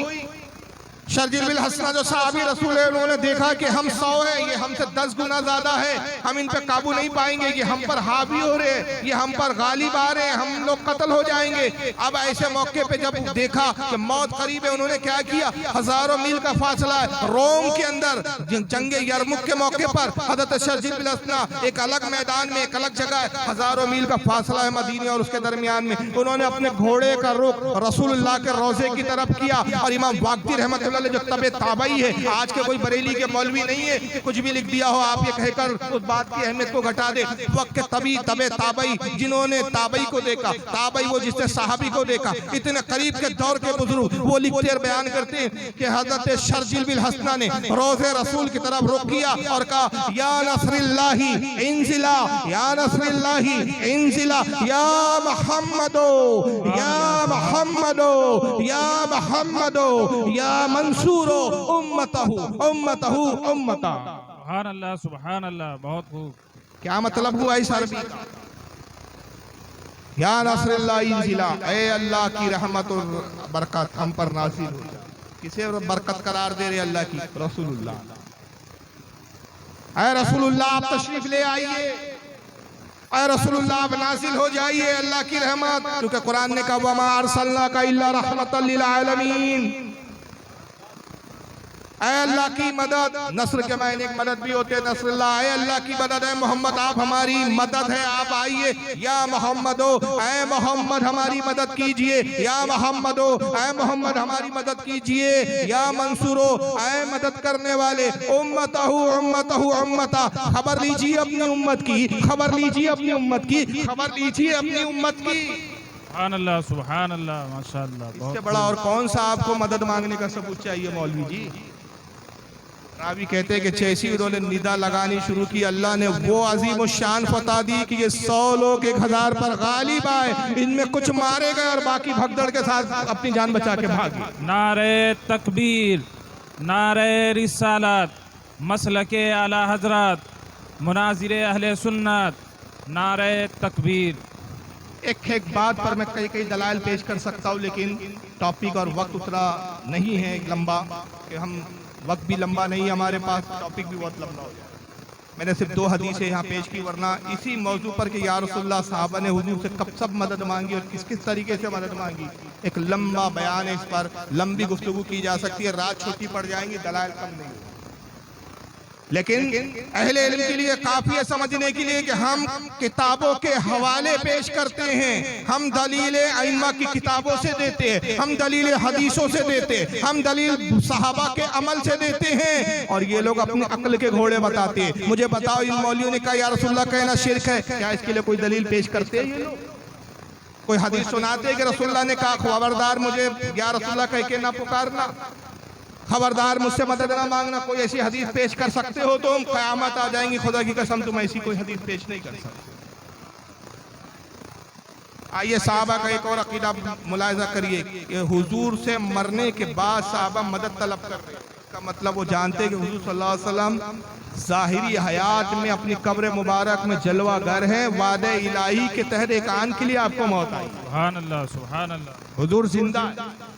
S1: शर्जिल बिल हसना जो साहबी रसूल है, उन्होंने देखा कि हम 100 हैं, ये हमसे 10 गुना ज्यादा है, हम इन पे काबू नहीं पाएंगे, ये हम पर हावी हो रहे, ये हम पर गालिब आ रहे हैं, हम लोग कत्ल हो जाएंगे। अब ऐसे मौके पे जब देखा कि मौत करीब है, उन्होंने क्या किया? हजारों मील का फासला है रोम के अंदर, जंग यरमुक के मौके पर हज़रत शर्जिल बिल हसना एक अलग मैदान में, एक अलग जगह है, हजारों मील का फासला है मदीने और उसके दरमियान में। उन्होंने अपने घोड़े का रुख रसूलुल्लाह के रोजे की तरफ किया, और इमाम वाक़ी रहमतुल्लाह जो तबे ताबई है, आज के कोई बरेली के मौलवी नहीं है कि कुछ भी लिख दिया हो आप ये कहकर उस बात की अहमियत को घटा दे। वक्त के तबे ताबई, जिन्होंने ताबई को देखा, ताबई वो जिसने साहबी को देखा, इतने करीब के दौर के बुजुर्ग वो लिखते और बयान करते हैं कि हजरत शर्जिल बिल हसना ने रोज़े रसूल की तरफ रुख किया और कहा, या नस्रिल्लाही इंजिला, या नस्रिल्लाही इंजिला, या मोहम्मदो, या मोहम्मदो, या मोहम्मदो, या मंसूर उम्मतहु उम्मतहु उम्मता।
S2: सुभान अल्लाह, सुभान अल्लाह, बहुत खूब।
S1: क्या मतलब हुआ इस अरबी का? या नस्रुल्लाह इंजिला, ए अल्लाह की रहमत और बरकत हम पर नाज़िल हो जाए। किसे बरकत करार दे रहे अल्लाह की? रसूलुल्लाह। ऐ रसूलुल्लाह आप तशरीफ ले आइए, ऐ रसूलुल्लाह आप नाजिल हो जाइए अल्लाह की रहमत, क्योंकि कुरान ने कहा वमा अरसलनाका इल्ला रहमतल लिल आलमीन। ऐ अल्लाह की मदद, नस्र के मायने एक मदद भी होते हैं, नस्रुल्लाह। ऐ अल्लाह की मदद है मोहम्मद, आप हमारी मदद है, आप आइए। या मोहम्मदो, ऐ मोहम्मद हमारी मदद कीजिए। या मोहम्मदो, ऐ मोहम्मद हमारी मदद कीजिए। या मंसूरो, ऐ मदद करने वाले। उम्मतहु उम्मतहु उम्मता, खबर लीजिए अपनी उम्मत की, खबर लीजिए अपनी उम्मत की, खबर लीजिए अपनी उम्मत की।
S2: सुभान अल्लाह, सुभान अल्लाह, माशाअल्लाह।
S1: इससे बड़ा और कौन सा आपको मदद मांगने का सबूत चाहिए मौलवी जी? रावी कहते हैं कि जैसी उन्होंने निदा लगानी शुरू की, अल्लाह ने वो अजीम शान फतह दी कि ये 100 लोग 1000 पर गालिब आए, इनमें कुछ मारे गए और बाकी भगदड़ के साथ अपनी जान बचा के भागे।
S2: नारे तकबीर, नारे रिसालत, मसलके आला हजरत, मुनाजिर अहले सुन्नत, नारे तकबीर।
S1: एक बात पर मैं कई कई दलाइल पेश कर सकता हूँ, लेकिन टॉपिक और वक्त उतना नहीं है लंबा कि हम, वक्त भी लंबा नहीं है हमारे पास, टॉपिक भी बहुत लंबा हो जाए। मैंने सिर्फ 2 हदीसें यहाँ पेश की, वरना इसी मौजू पर कि या रसूलुल्लाह साहबा ने हुजूर से कब सब मदद मांगी और किस किस तरीके से मदद मांगी, एक लंबा बयान है, इस पर लंबी गुफ्तगू की जा सकती है, रात छोटी पड़ जाएंगी, दलाइल कम नहीं होगी। लेकिन अहले इल्म के लिए काफी है समझने के लिए कि हम किताबों के हवाले पेश करते हैं, हम दलील अइम्मा की किताबों से देते हैं, हम दलील हदीसों से देते हैं, हम दलील सहाबा के अमल से देते हैं, और ये लोग अपनी अक्ल के घोड़े बताते हैं। मुझे बताओ, इन मौलवियों ने कहा या रसूलुल्लाह कहना शिर्क है, क्या इसके लिए कोई दलील पेश करते हैं ये लोग? कोई हदीस सुनाते हैं कि रसूलुल्लाह ने कहा खबरदार मुझे या रसूलुल्लाह कह के ना पुकारना, खबरदार मुझसे मदद ना मांगना? कोई ऐसी हदीस पेश कर सकते हो? तो क़यामत आ जाएंगी, खुदा की कसम तुम ऐसी कोई हदीस पेश नहीं कर सकते। आइए साहबा का एक और अकीदा मुलाहिजा करिए कि हुजूर से मरने के बाद साहबा मदद तलब कर रहे हैं, इसका मतलब वो जानते हैं कि हुजूर सल्लल्लाहु अलैहि वसल्लम ज़ाहिरी हयात में अपनी कब्र मुबारक में जलवा गर है, वादे इलाही के तहत एक आन के लिए आपको मौत आई।
S2: सुभान अल्लाह, सुभान अल्लाह।
S1: हुजूर जिंदा है,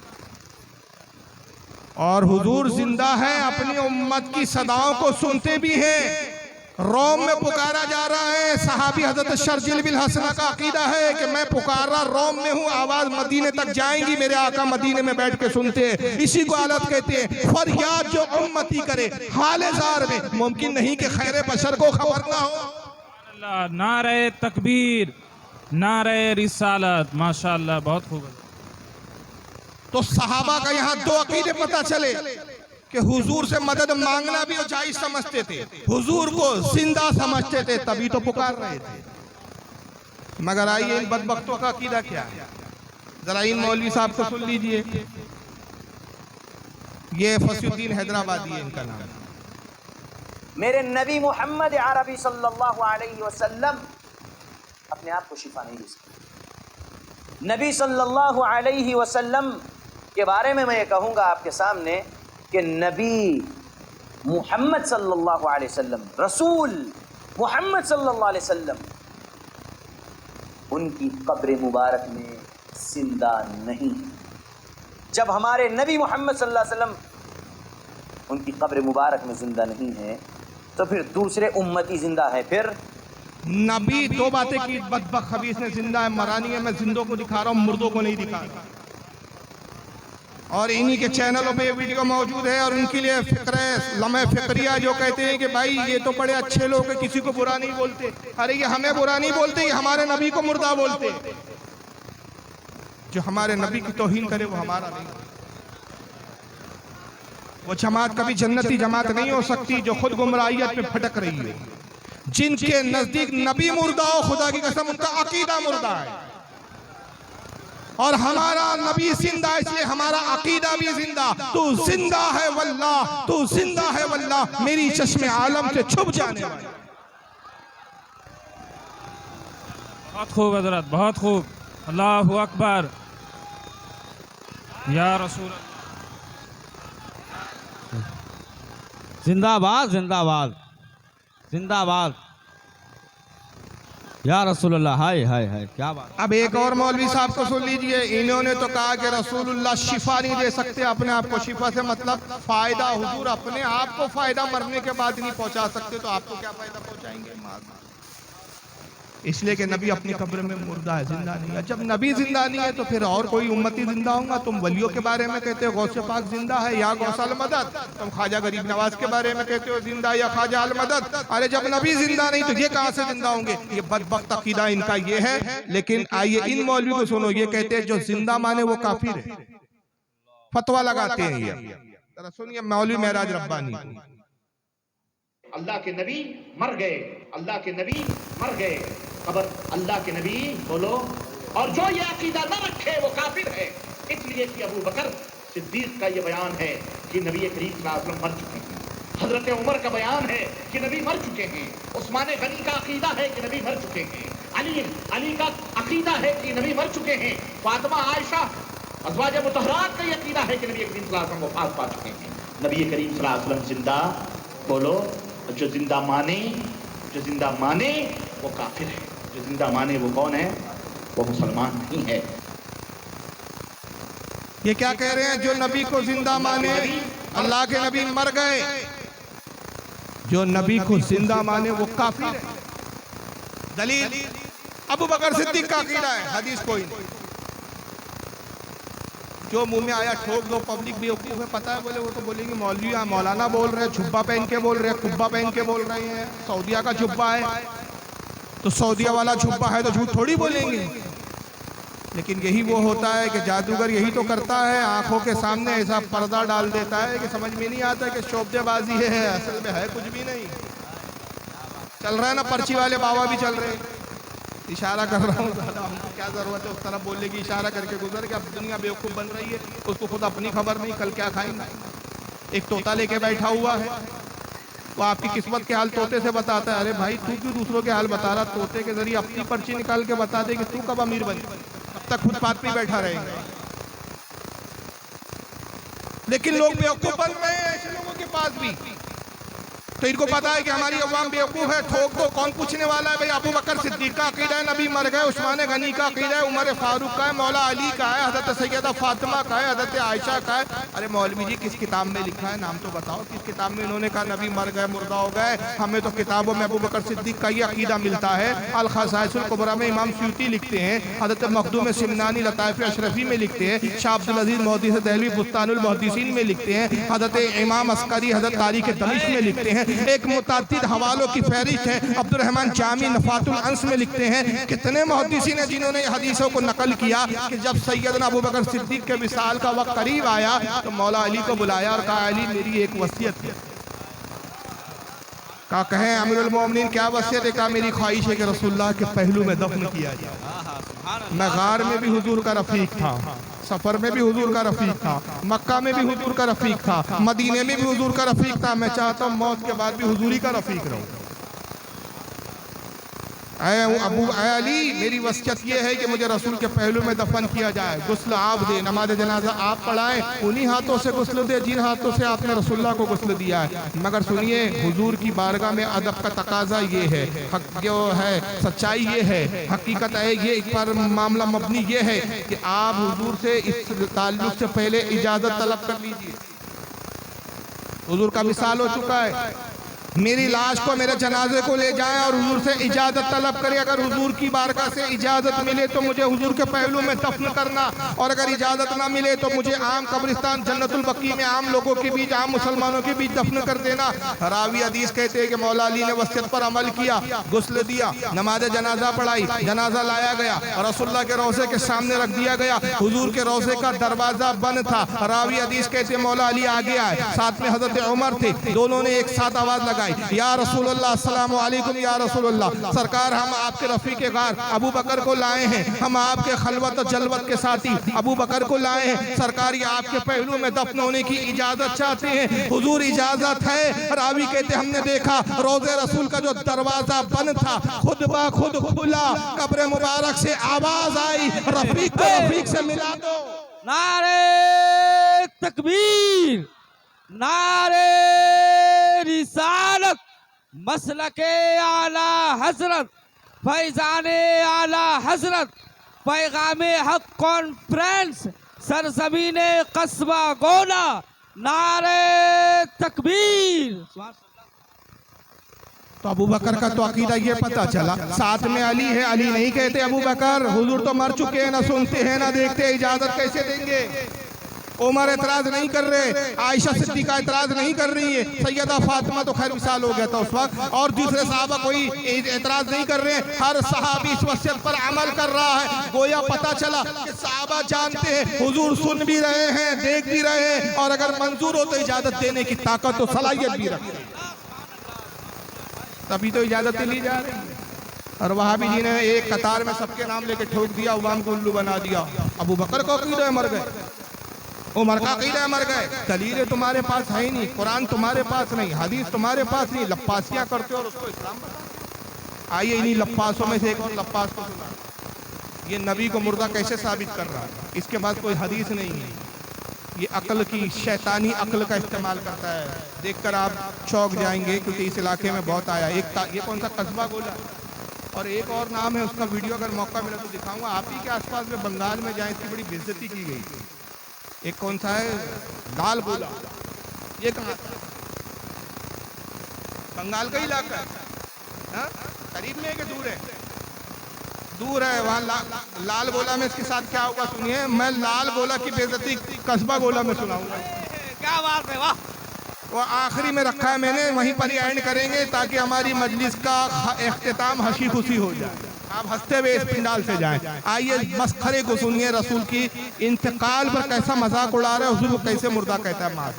S1: और हुजूर जिंदा है, अपनी उम्मत की सदाओं को सुनते भी हैं। रोम में पुकारा जा रहा है, सहाबी हजरत शर्जिल बिन हसना का अकीदा है कि मैं पुकारा रोम में हूँ, आवाज मदीने तक जाएंगी, मेरे आका मदीने में बैठ के सुनते हैं। इसी को हालत कहते हैं, फरियाद जो उम्मती करे हाले जार में, मुमकिन नहीं कि खैर बशर को खबर ना हो।
S2: नारे तकबीर, नारे रिसालत, माशाअल्लाह, बहुत खूब।
S1: तो सहाबा का यहाँ 2 अकीदे पता चले कि हुजूर से मदद मांगना भी जायज समझते थे, हुजूर को जिंदा समझते थे, तभी तो पुकार रहे थे। मगर आइए इन बदबख्तों का अकीदा क्या है, जरा इन मौलवी साहब को सुन लीजिए। ये फसीउद्दीन हैदराबादी है इनका नाम।
S4: मेरे नबी मोहम्मद अरबी सल्लल्लाहु अलैहि वसल्लम अपने आप को शिफा नहीं दे सकते। नबी सल्लल्लाहु अलैहि वसल्लम के बारे में मैं ये कहूँगा आपके सामने कि नबी मोहम्मद सल्लल्लाहु अलैहि वसल्लम, रसूल मोहम्मद सल्लल्लाहु अलैहि वसल्लम, उनकी कब्र मुबारक में जिंदा नहीं है। जब हमारे नबी मोहम्मद सल्लल्लाहु अलैहि वसल्लम उनकी कब्र मुबारक में जिंदा नहीं है, तो फिर दूसरे उम्मती जिंदा है। फिर
S1: नबी 2 बातें की, बदबख्त खबीस ने जिंदा है, मरानी है, मैं जिंदों को दिखा रहा हूँ, मुर्दों को नहीं दिखा रहा। और इन्हीं के चैनलों पे ये वीडियो मौजूद है, और उनके लिए फिक्र लम्हे फिक्रिया जो कहते हैं कि भाई ये तो बड़े अच्छे लोग हैं, किसी को बुरा नहीं बोलते। अरे ये हमें बुरा नहीं बोलते, ये हमारे नबी को मुर्दा बोलते। जो हमारे नबी की तौहीन करे वो हमारा नहीं, वो जमात कभी जन्नती जमात नहीं हो सकती जो खुद गुमराहियत पे भटक रही है। जिनके नजदीक नबी मुर्दा हो, खुदा की कसम उनका अकीदा मुर्दा है, और हमारा नबी जिंदा, इसलिए हमारा अकीदा भी जिंदा। तू जिंदा है वल्लाह, तू जिंदा है वल्लाह, मेरी चश्मे आलम से छुप जाने वाला।
S2: बहुत खूब हजरत, बहुत खूब। अल्लाहु अकबर, या रसूल।
S5: जिंदाबाद, जिंदाबाद, जिंदाबाद।
S2: या रसूलुल्लाह, हाय हाय हाय, क्या बात।
S1: अब एक और मौलवी साहब को सुन लीजिए, इन्होंने तो कहा कि रसूलुल्लाह शिफा नहीं दे सकते अपने आप को, शिफा से मतलब फायदा, हुजूर अपने आप को फायदा मरने के बाद नहीं पहुंचा सकते, तो आपको क्या फायदा पहुंचाएंगे? इसलिए कि नबी अपनी कब्र में मुर्दा है, जिंदा नहीं है। जब नबी जिंदा नहीं है तो फिर और कोई उम्मती जिंदा होगा? तुम वलियों के बारे में कहते हो गौसे पाक जिंदा है या गौसल मदद, तुम ख्वाजा गरीब नवाज के बारे में कहते हो जिंदा या ख्वाजा अल मदद। अरे जब नबी जिंदा नहीं तो ये कहां से जिंदा होंगे? ये बदबख्त अकीदा इनका ये है। लेकिन आइए इन मौलवी को सुनो, ये कहते हैं जो जिंदा माने वो काफिर है, फतवा लगाते हैं ये। जरा सुनिए मौलवी महराज रब्बानी।
S5: अल्लाह के नबी मर गए, अल्लाह के नबी मर गए, खबर अल्लाह के नबी बोलो, और जो ये अकीदा न रखे वो काफिर है। इसलिए कि अबू बकर सिद्दीक का ये बयान है कि नबी करीम सल्लल्लाहु अलैहि वसल्लम मर चुके हैं, हजरत उमर का बयान है कि नबी मर चुके हैं, उस्मान गनी का अकीदा है कि नबी मर चुके हैं, अली का अकीदा है कि नबी मर चुके हैं, फातिमा आयशा अज़वाज मुतहरात का ये अकीदा है कि नबी करीम सल्लल्लाहु अलैहि वसल्लम वफात पा चुके हैं। नबी करीम सल्लल्लाहु अलैहि वसल्लम जिंदा बोलो, जो जिंदा माने वो काफिर है, जो जिंदा माने वो कौन है? वो मुसलमान नहीं है।
S1: ये क्या कह रहे हैं? जो नबी को जिंदा माने, अल्लाह के नबी मर गए, जो नबी को जिंदा माने वो काफिर है। दलील अबू बकर सिद्दीक का अकीदा है, हदीस कोई नहीं। जो मुंह में आया ठोक दो, पब्लिक बेवकूफ है, पता है बोले, वो तो बोलेंगे मौलवी मौलाना बोल रहे हैं, जुब्बा पहन के बोल रहे हैं, कुब्बा पहन के बोल रहे हैं, सऊदिया का जुब्बा है तो सऊदिया वाला जुब्बा है तो झूठ थोड़ी बोलेंगे। लेकिन यही वो होता है कि जादूगर यही तो करता है, आंखों के सामने ऐसा पर्दा डाल देता है कि समझ में नहीं आता कि शोबदेबाजी है, असल में है कुछ भी नहीं। चल रहा है ना, पर्ची वाले बाबा भी चल रहे हैं, इशारा कर रहा हूँ, हमको क्या जरूरत है उस तरफ बोलने की, इशारा करके गुजर के। अब दुनिया बेवकूफ बन रही है, उसको खुद अपनी खबर नहीं कल क्या खाएंगे। एक तोता लेके बैठा हुआ है, वो आपकी किस्मत के हाल तोते से बताता है। अरे भाई तू क्यों दूसरों के हाल बता रहा? तोते के जरिए अपनी पर्ची निकाल के बता दे कि तू कब अमीर बने, तब तक फुटपाथ पे बैठा रहेगा। लेकिन लोग बेवकूफ बन रहे हैं ऐसे लोगों के पास भी, तो इनको पता है कि हमारी अवाम बेवकूफ है, ठोक दो, कौन पूछने वाला है? भाई अबू बकर सिद्दीक का अकीदा है नबी मर गए, उस्मान गनी का अकीदा है, उमर फारूक का है, मौला अली का है, हजरत सैयदा फातिमा का है, हजरत आयशा का है। अरे मौलवी जी किस किताब में लिखा है? नाम तो बताओ, किस किताब में इन्होंने कहा नबी मर गए, मुर्दा हो गए? हमें तो किताबों में अबू बकर सिद्दीक का ये अकीदा मिलता है। अल खसाइसुल कुबरा में इमाम सूती लिखते हैं, हजरत मखदूम सिमनानी लताइफ अशरफी में लिखते हैं, शाह अब्दुल अजीज मुहद्दिस दहलवी बुस्तानुल मुहद्दिसीन में लिखते हैं, हजरत इमाम अस्करी हजरत तारीख दमिश्क में लिखते हैं। एक मुताद हवालों की फहरिस्त है, अब्दुल रहमान जामी नफातुल अंस में लिखते हैं। कितने मुहद्दिसीन हैं जिन्होंने हदीसों को नकल किया कि जब सैयदना अबू बकर सिद्दीक के विसाल का वक्त करीब आया तो मौला अली को बुलाया और कहा अली मेरी एक वसीयत है। कहा कहें अमीरुल मोमिनीन क्या वसीयत है? कहा मेरी ख्वाहिश है कि रसूलुल्लाह के पहलू में दफन किया जाए। मैं गार में भी हुजूर का रफीक था, सफर में भी हुजूर का रफीक था, मक्का में भी हुजूर का रफीक था, मदीने में भी हुजूर का रफीक था। मैं चाहता हूँ मौत के बाद भी हुजूरी का रफीक रहूं। अली मेरी वसीयत ये है कि मुझे रसूल के पहलू में दफन किया जाए, गुस्ल आप दे, नमाज जनाजा आप पढ़ाएं, उन्हीं हाथों से गुस्ल दे जिन हाथों से आपने रसूलुल्लाह को गुस्ल दिया है। मगर सुनिए हुजूर की बारगाह में अदब का तकाजा ये है, जो है सच्चाई ये है, हकीकत है ये, पर मामला मबनी ये है कि आप हुजूर से इस ताल्लुक से पहले इजाजत तलब कर लीजिए। हुजूर का मिसाल हो चुका है, मेरी लाश को मेरे जनाजे को ले जाएं और हुजूर से इजाजत तलब करें। अगर हुजूर की बारगाह से इजाजत मिले तो मुझे हुजूर के पहलू में दफन करना, और अगर इजाजत ना मिले तो मुझे आम कब्रिस्तान जन्नतुल बकी में आम लोगों के बीच, आम मुसलमानों के बीच दफन कर देना। रावी हदीस कहते हैं कि मौला अली ने वसीयत पर अमल किया, गुस्ल दिया, नमाज जनाजा पढ़ाई, जनाजा लाया गया और रसूलुल्लाह के रोज़े के सामने रख दिया गया। हुजूर के रोज़े का दरवाजा बंद था। रावी हदीस कहते हैं मौला अली आगे आए, साथ में हजरत उमर थे, दोनों ने एक साथ आवाज लगाई, या रसूलुल्लाह अस्सलामु अलैकुम या रसूलुल्लाह, सरकार हम आपके रफीके गार अबू बकर को लाए हैं, हम आपके खलवत और जलवत के साथी अबू बकर को लाए हैं, सरकार ये आपके पहलू में दफन होने की इजाजत चाहते हैं। हुजूर इजाजत है? रावी कहते हमने देखा रोज़े रसूल का जो दरवाजा बंद था खुद ब खुद खुला, कब्र मुबारक से आवाज आई रफीक को रफीक से मिला दो।
S2: नारे तकबीर, नारे रिसालत, मसलके आला हजरत
S6: फैजाने आला हजरत पैगामे हक कॉन्फ्रेंस सरजमीने कस्बा गोला नारे तकबीर।
S1: तो अबू बकर का तो अकीदा ये पता चला, साथ में अली है, अली नहीं कहते अबू बकर, हुजूर तो मर चुके हैं, ना सुनते हैं ना देखते, इजाजत कैसे देंगे। उमर एतराज नहीं कर रहे, आयशा सिद्दीका एतराज नहीं कर रही है, सैयदा फातिमा तो खैर विसाल हो गया था उस वक्त, और दूसरे सहाबा कोई एतराज नहीं कर रहे। हर सहाबी इस वसीयत पर अमल कर रहा है। गोया पता चला कि सहाबा जानते हैं, हुजूर सुन भी रहे हैं, देख भी रहे हैं, और अगर मंजूर हो तो इजाजत देने की ताकत तो सलाहियत भी रखते हैं, तभी तो इजाजत ली जा रही है। और वहाबी जी ने एक कतार में सबके नाम लेके ठोक दिया, अवाम को उल्लू बना दिया। अबू बकर को अकीदा है मर गए, उमर का अकीदा है मर गए। दलीलें तुम्हारे पास है ही नहीं, कुरान तुम्हारे पास नहीं, हदीस तुम्हारे पास नहीं, लप्पासियां करते हो और उसको इस्लाम बताते। आइए इन्हीं लप्पासों में से एक और लप्पास को सुना, ये नबी को मुर्दा कैसे साबित कर रहा है। इसके बाद कोई हदीस नहीं है, ये अक्ल की शैतानी अक्ल का इस्तेमाल करता है। देखकर आप चौंक जाएंगे, क्योंकि इस इलाके में बहुत आया। ये कौन सा कस्बा गोला, और एक और नाम है उसका, वीडियो अगर मौका मिला तो दिखाऊंगा। आप ही के आसपास में बंगाल में जाए, इसकी बड़ी बेइज्जती की गई। एक कौन सा है, लाल गोला, ये कहाँ, बंगाल का इलाका है, करीब में है कि दूर है? दूर है। वहाँ लाल गोला में इसके साथ क्या होगा सुनिए। मैं लाल गोला की बेइज्जती कस्बा गोला में सुनाऊंगा।
S6: क्या बात है, वाह।
S1: वो आखिरी में रखा है मैंने, वहीं पर ही एंड करेंगे ताकि हमारी मजलिस का इख्तिताम हंसी खुशी हो जाए, आप हंसते हुए इस पिंडाल से जाएं। आइए मसखरे को सुनिए, रसूल की इंतकाल पर कैसा मजाक उड़ा रहा है, हुजूर को कैसे मुर्दा कहता है। माज़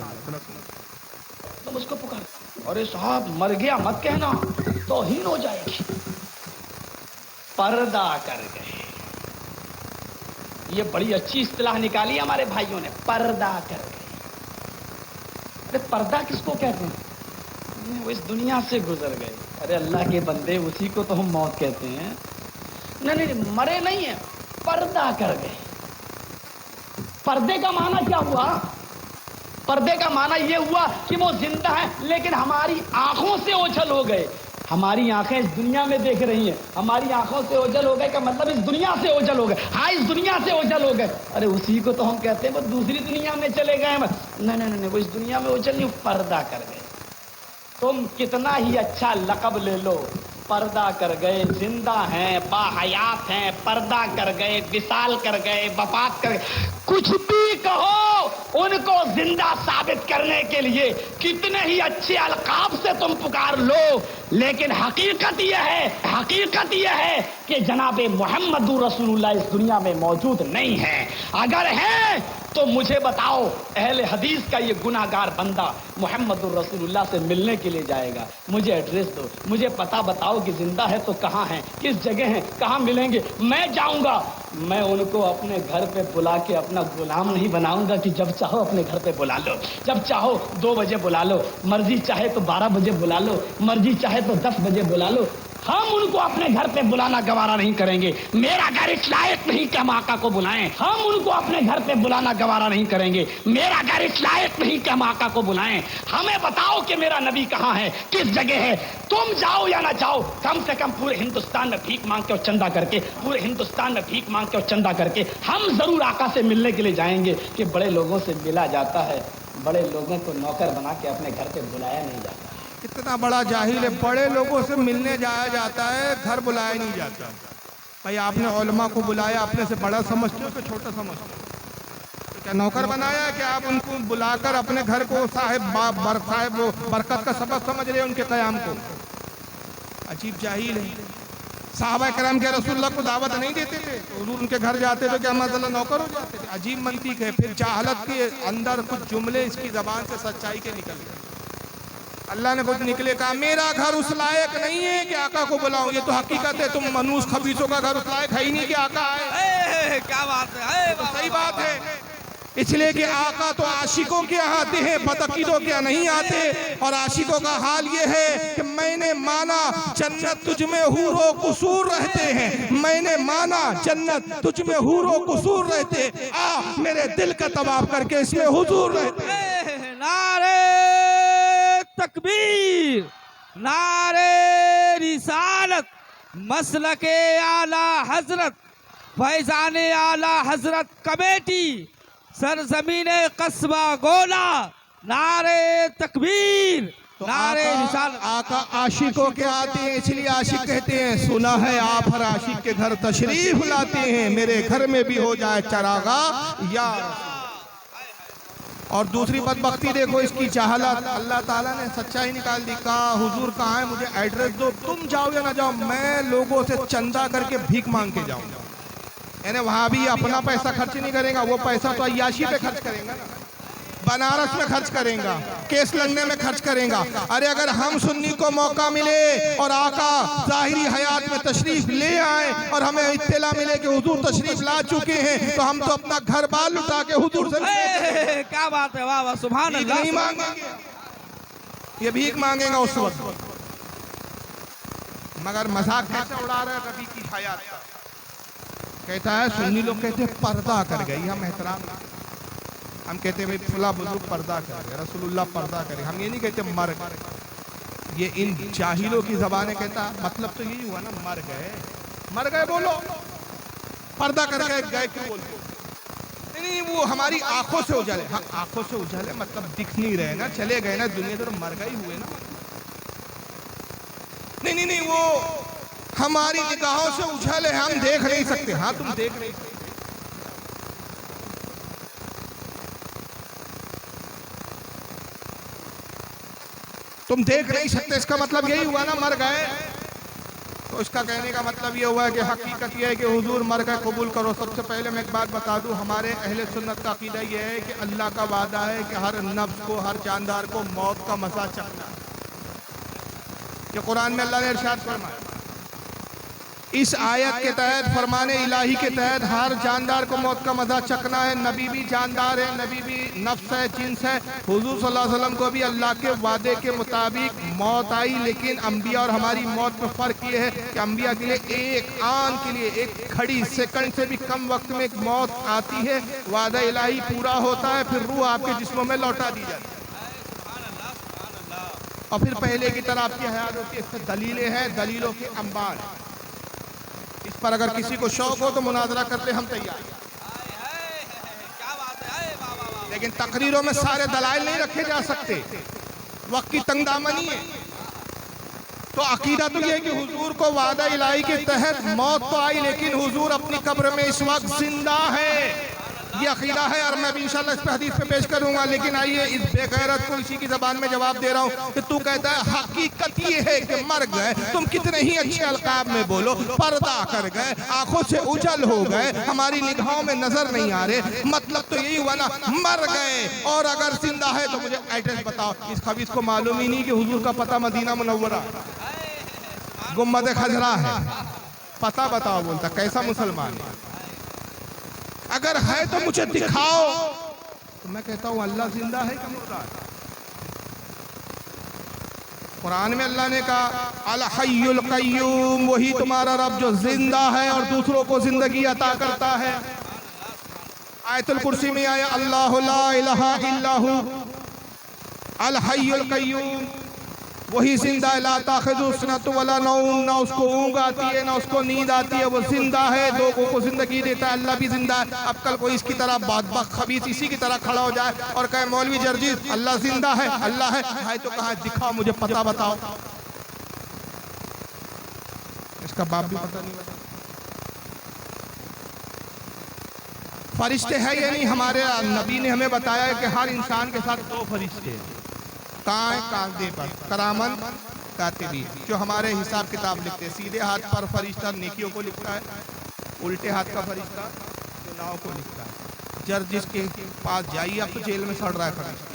S5: तुम उसको पुकार, अरे साहब मर गया मत कहना, तौहीन हो जाएगी। पर्दा कर गए, ये बड़ी अच्छी इस्तिलाह निकाली हमारे भाइयों ने, पर्दा कर गए। अरे पर्दा किसको कहते हैं? वो इस दुनिया से गुजर गए। अरे अल्लाह के बंदे, उसी को तो हम मौत कहते हैं। नहीं, मरे नहीं है, पर्दा कर गए। पर्दे का माना क्या हुआ? पर्दे का माना ये हुआ कि वो जिंदा है, लेकिन हमारी आंखों से ओझल हो गए। हमारी आंखें इस दुनिया में देख रही हैं, हमारी आंखों से ओझल हो गए का मतलब इस दुनिया से ओझल हो गए। हाँ, इस दुनिया से ओझल हो गए। अरे उसी को तो हम कहते हैं वो दूसरी दुनिया में चले गए। नहीं, वो इस दुनिया में ओझल नहीं, पर्दा कर गए। तुम कितना ही अच्छा लक़ब ले लो, पर्दा कर गए। जिंदा हैं, बाहयात हैं, पर्दा कर गए, विसाल कर गए, वफात कर गए, कुछ भी कहो, उनको जिंदा साबित करने के लिए कितने ही अच्छे अलकाब से तुम पुकार लो, लेकिन हकीकत यह है कि जनाबे मोहम्मदुर रसूलुल्लाह इस दुनिया में मौजूद नहीं है। अगर है तो मुझे बताओ, अहले हदीस का ये गुनाहगार बंदा मोहम्मदुर रसूलुल्लाह से मिलने के लिए जाएगा, मुझे एड्रेस दो, मुझे पता बताओ कि जिंदा है तो कहाँ है, किस जगह है, कहाँ मिलेंगे, मैं जाऊंगा। मैं उनको अपने घर पे बुला के अपना गुलाम नहीं बनाऊंगा कि जब चाहो अपने घर पे बुला लो, जब चाहो 2 बजे बुला लो, मर्जी चाहे तो 12 बजे बुला लो, मर्जी चाहे तो 10 बजे बुला लो। हम उनको अपने घर पे बुलाना गवारा नहीं करेंगे। मेरा घर इस लायक नहीं कि हम आका को बुलाएं। हम उनको अपने घर पे बुलाना गवारा नहीं करेंगे। मेरा घर इस लायक नहीं कि हम आका को बुलाएं। हमें बताओ कि मेरा नबी कहाँ है, किस जगह है। तुम जाओ या ना जाओ, कम से कम पूरे हिंदुस्तान में भीख मांग के और चंदा करके, पूरे हिंदुस्तान में भीख मांग के और चंदा करके हम जरूर आका से मिलने के लिए जाएंगे। कि बड़े लोगों से मिला जाता है, बड़े लोगों को नौकर बना के अपने घर पे बुलाया नहीं जाता।
S1: कितना बड़ा जाहिल है, बड़े लोगों से मिलने जाया जाता है, घर बुलाया नहीं जाता। भाई आपने उलमा को बुलाया, अपने से बड़ा समझते हो कि छोटा समझते हो? तो क्या नौकर बनाया कि आप उनको बुलाकर अपने घर को साहिब बरकत का सबब समझ रहे हैं उनके क़याम को? अजीब जाहिल है। साहबा करम के रसूलुल्लाह को दावत नहीं देते थे, हुजूर उनके घर जाते तो क्या मतलब नौकर हो जाते थे? अजीब मंतीक है। फिर जाहलत के अंदर कुछ जुमले इसकी जबान से सच्चाई के निकल गए। अल्लाह ने कुछ निकले, कहा मेरा घर उस लायक नहीं है कि आका को बुलाऊं। ये तो हकीकत है, तुम मनूस खबीसों का घर उस लायक है ही नहीं कि आका है।
S6: क्या बात है,
S1: तो सही बात है। इसलिए कि आका तो आशिकों के यहाँ आते हैं, बदअकीदों के यहाँ नहीं आते। और आशिकों का हाल ये है कि मैंने माना जन्नत तुझ में हूरो कुसूर रहते हैं, मैंने माना जन्नत तुझ में हूरो कुसूर रहते, आ मेरे दिल का तवाफ करके इसमें हुजूर रहते।
S6: नारे तकबीर, नारे रिसालत, मसलके आला हजरत फैजान आला हजरत कमेटी सरजमीन कस्बा गोला नारे तकबीर
S1: तो
S6: नारे रिसालत।
S1: आका आशिकों के आते हैं, इसलिए आशिक कहते हैं सुना है आप हर आशिक के घर तशरीफ लाते हैं, मेरे घर में भी हो जाए चरागा या और दूसरी बदबख्ती देखो इसकी जहालत। अल्लाह ताला ने सच्चाई निकाल दी, कहा हुजूर कहाँ है, मुझे एड्रेस दो, तुम जाओ या ना जाओ, मैं लोगों से चंदा करके भीख मांग के जाऊंगा। यानी वहां भी अपना पैसा खर्च नहीं करेगा, वो पैसा तो अय्याशी पे खर्च करेगा ना, बनारस में खर्च करेगा, केस लड़ने में खर्च करेगा। अरे अगर हम सुन्नी को मौका मिले और आका जाहिरी हयात में तशरीफ ले आए और हमें इत्तला मिले कि हुजूर तशरीफ ला चुके हैं, तो हम तो अपना घर बार लुटा के हुजूर से
S6: क्या बात है, वाह वाह सुभान
S1: भीख
S6: अल्लाह।
S1: नहीं मांगेंगे, ये भीख मांगेगा उस वक्त। मगर मजाक कैसे उड़ा रहा है रबी की हयात का। कहता है सुन्नी लोग कहते हैं पर्दा कर गई, हम एहतराम, हम कहते हैं भाई फला बुजुर्ग पर्दा कर गए, रसूलुल्लाह पर्दा करे, हम ये नहीं कहते मर गए। ये इन जाहिलों की जबानें कहता मतलब तो यही हुआ ना, मर गए बोलो, पर्दा कर गए गए क्यों बोलते? नहीं वो हमारी आंखों से उजाले, हाँ आंखों से उजाले मतलब दिख नहीं रहे ना, चले गए ना दुनिया से, तो मर गए हुए ना। नहीं वो हमारी निगाहों से उछाले, हम देख नहीं सकते। हाँ तुम देख नहीं सकते, तुम देख नहीं सकते, इसका मतलब यही हुआ ना मर गए। तो इसका कहने का मतलब ये हुआ है कि हकीकत ये है कि हुजूर मर गए कबूल करो। सबसे पहले मैं एक बात बता दूं, हमारे अहले सुन्नत का अकीदा ये है कि अल्लाह का वादा है कि हर नफ्स को, हर जानदार को मौत का मजा चखना है। कि कुरान में अल्लाह ने इरशाद फरमाया, इस आयत के तहत, फरमाने इलाही के तहत हर जानदार को मौत का मजा चखना है। नबी भी जानदार है, नबी भी नफ्स है, जिन्स है। हुजूर सल्लल्लाहु अलैहि वसल्लम को भी अल्लाह के वादे के मुताबिक मौत आई, लेकिन अंबिया और हमारी मौत में फ़र्क ये है कि अंबिया के लिए एक आन के लिए, एक घड़ी सेकंड से भी कम वक्त में एक मौत आती है, वादा इलाही पूरा होता है, फिर रूह आपके जिस्मों में लौटा दी जाती है और फिर पहले की तरह आपकी हयात होती है। इसमें दलीलें हैं, दलीलों के अंबार। इस पर अगर किसी को शौक हो तो मुनाजरा करते हम तैयार, लेकिन तकरीरों में सारे दलाइल नहीं रखे जा सकते, वक्त की तंगदामनी है। तो अकीदा तो ये है कि हुजूर को वादा इलाही के तहत मौत तो आई, लेकिन हुजूर अपनी कब्र में इस वक्त जिंदा है, ये अकीदा है। और मैं भी इंशाल्लाह इस पे हदीस पे पेश करूंगा। लेकिन आइए इस बेगैरत को इसी की जबान में जवाब दे रहा हूँ कि तू कहता है हकीकत ये है कि मर गए, तुम कितने ही अच्छे अलकाब में बोलो, पर्दा कर गए, आंखों से उजल हो गए, हमारी निगाहों में नजर नहीं आ रहे, मतलब तो यही हुआ ना मर गए। और अगर जिंदा है तो मुझे एड्रेस बताओ। इस खबीस को मालूम ही नहीं कि हुजूर का पता मदीना मुनव्वरा, गुम्बद खजरा है, पता बताओ। बोलता कैसा मुसलमान है, अगर है तो मुझे दिखाओ। तो मैं कहता हूं अल्लाह जिंदा है कि मुर्दा है? कुरान में अल्लाह ने कहा अल हय्युल कय्यूम, वही तुम्हारा रब जो जिंदा है और दूसरों को जिंदगी अता करता है। आयतुल कुर्सी में आया अल्लाहु ला इलाहा इल्लहु अल हय्युल कय्यूम, वही जिंदा है। ला ताखिज़ु सिनतु वला नौम, ना उसको ऊँघ आती है ना उसको नींद आती है, वो जिंदा है, लोगों को जिंदगी देता है। अल्लाह भी जिंदा है। अब कल कोई इसकी तरह बदबख्त खबीस इसी की तरह खड़ा हो जाए और कहे मौलवी जर्जीस अल्लाह जिंदा है, अल्लाह है तो कहा दिखाओ, मुझे पता बताओ। इसका बाप भी पता नहीं बता। फरिश्ते हैं या नहीं? हमारे नबी ने हमें बताया है कि हर इंसान के साथ दो फरिश्ते हैं। कहाँ है? कांधे पर, करामन कातिबी, जो हमारे हिसाब किताब लिखते हैं। सीधे हाथ पर फरिश्ता नेकियों को लिखता है, उल्टे हाथ का फरिश्ता गुनाहों को लिखता है। जज जिसके पास जाइए, अब तो जेल में सड़ रहा है फरिश्ता।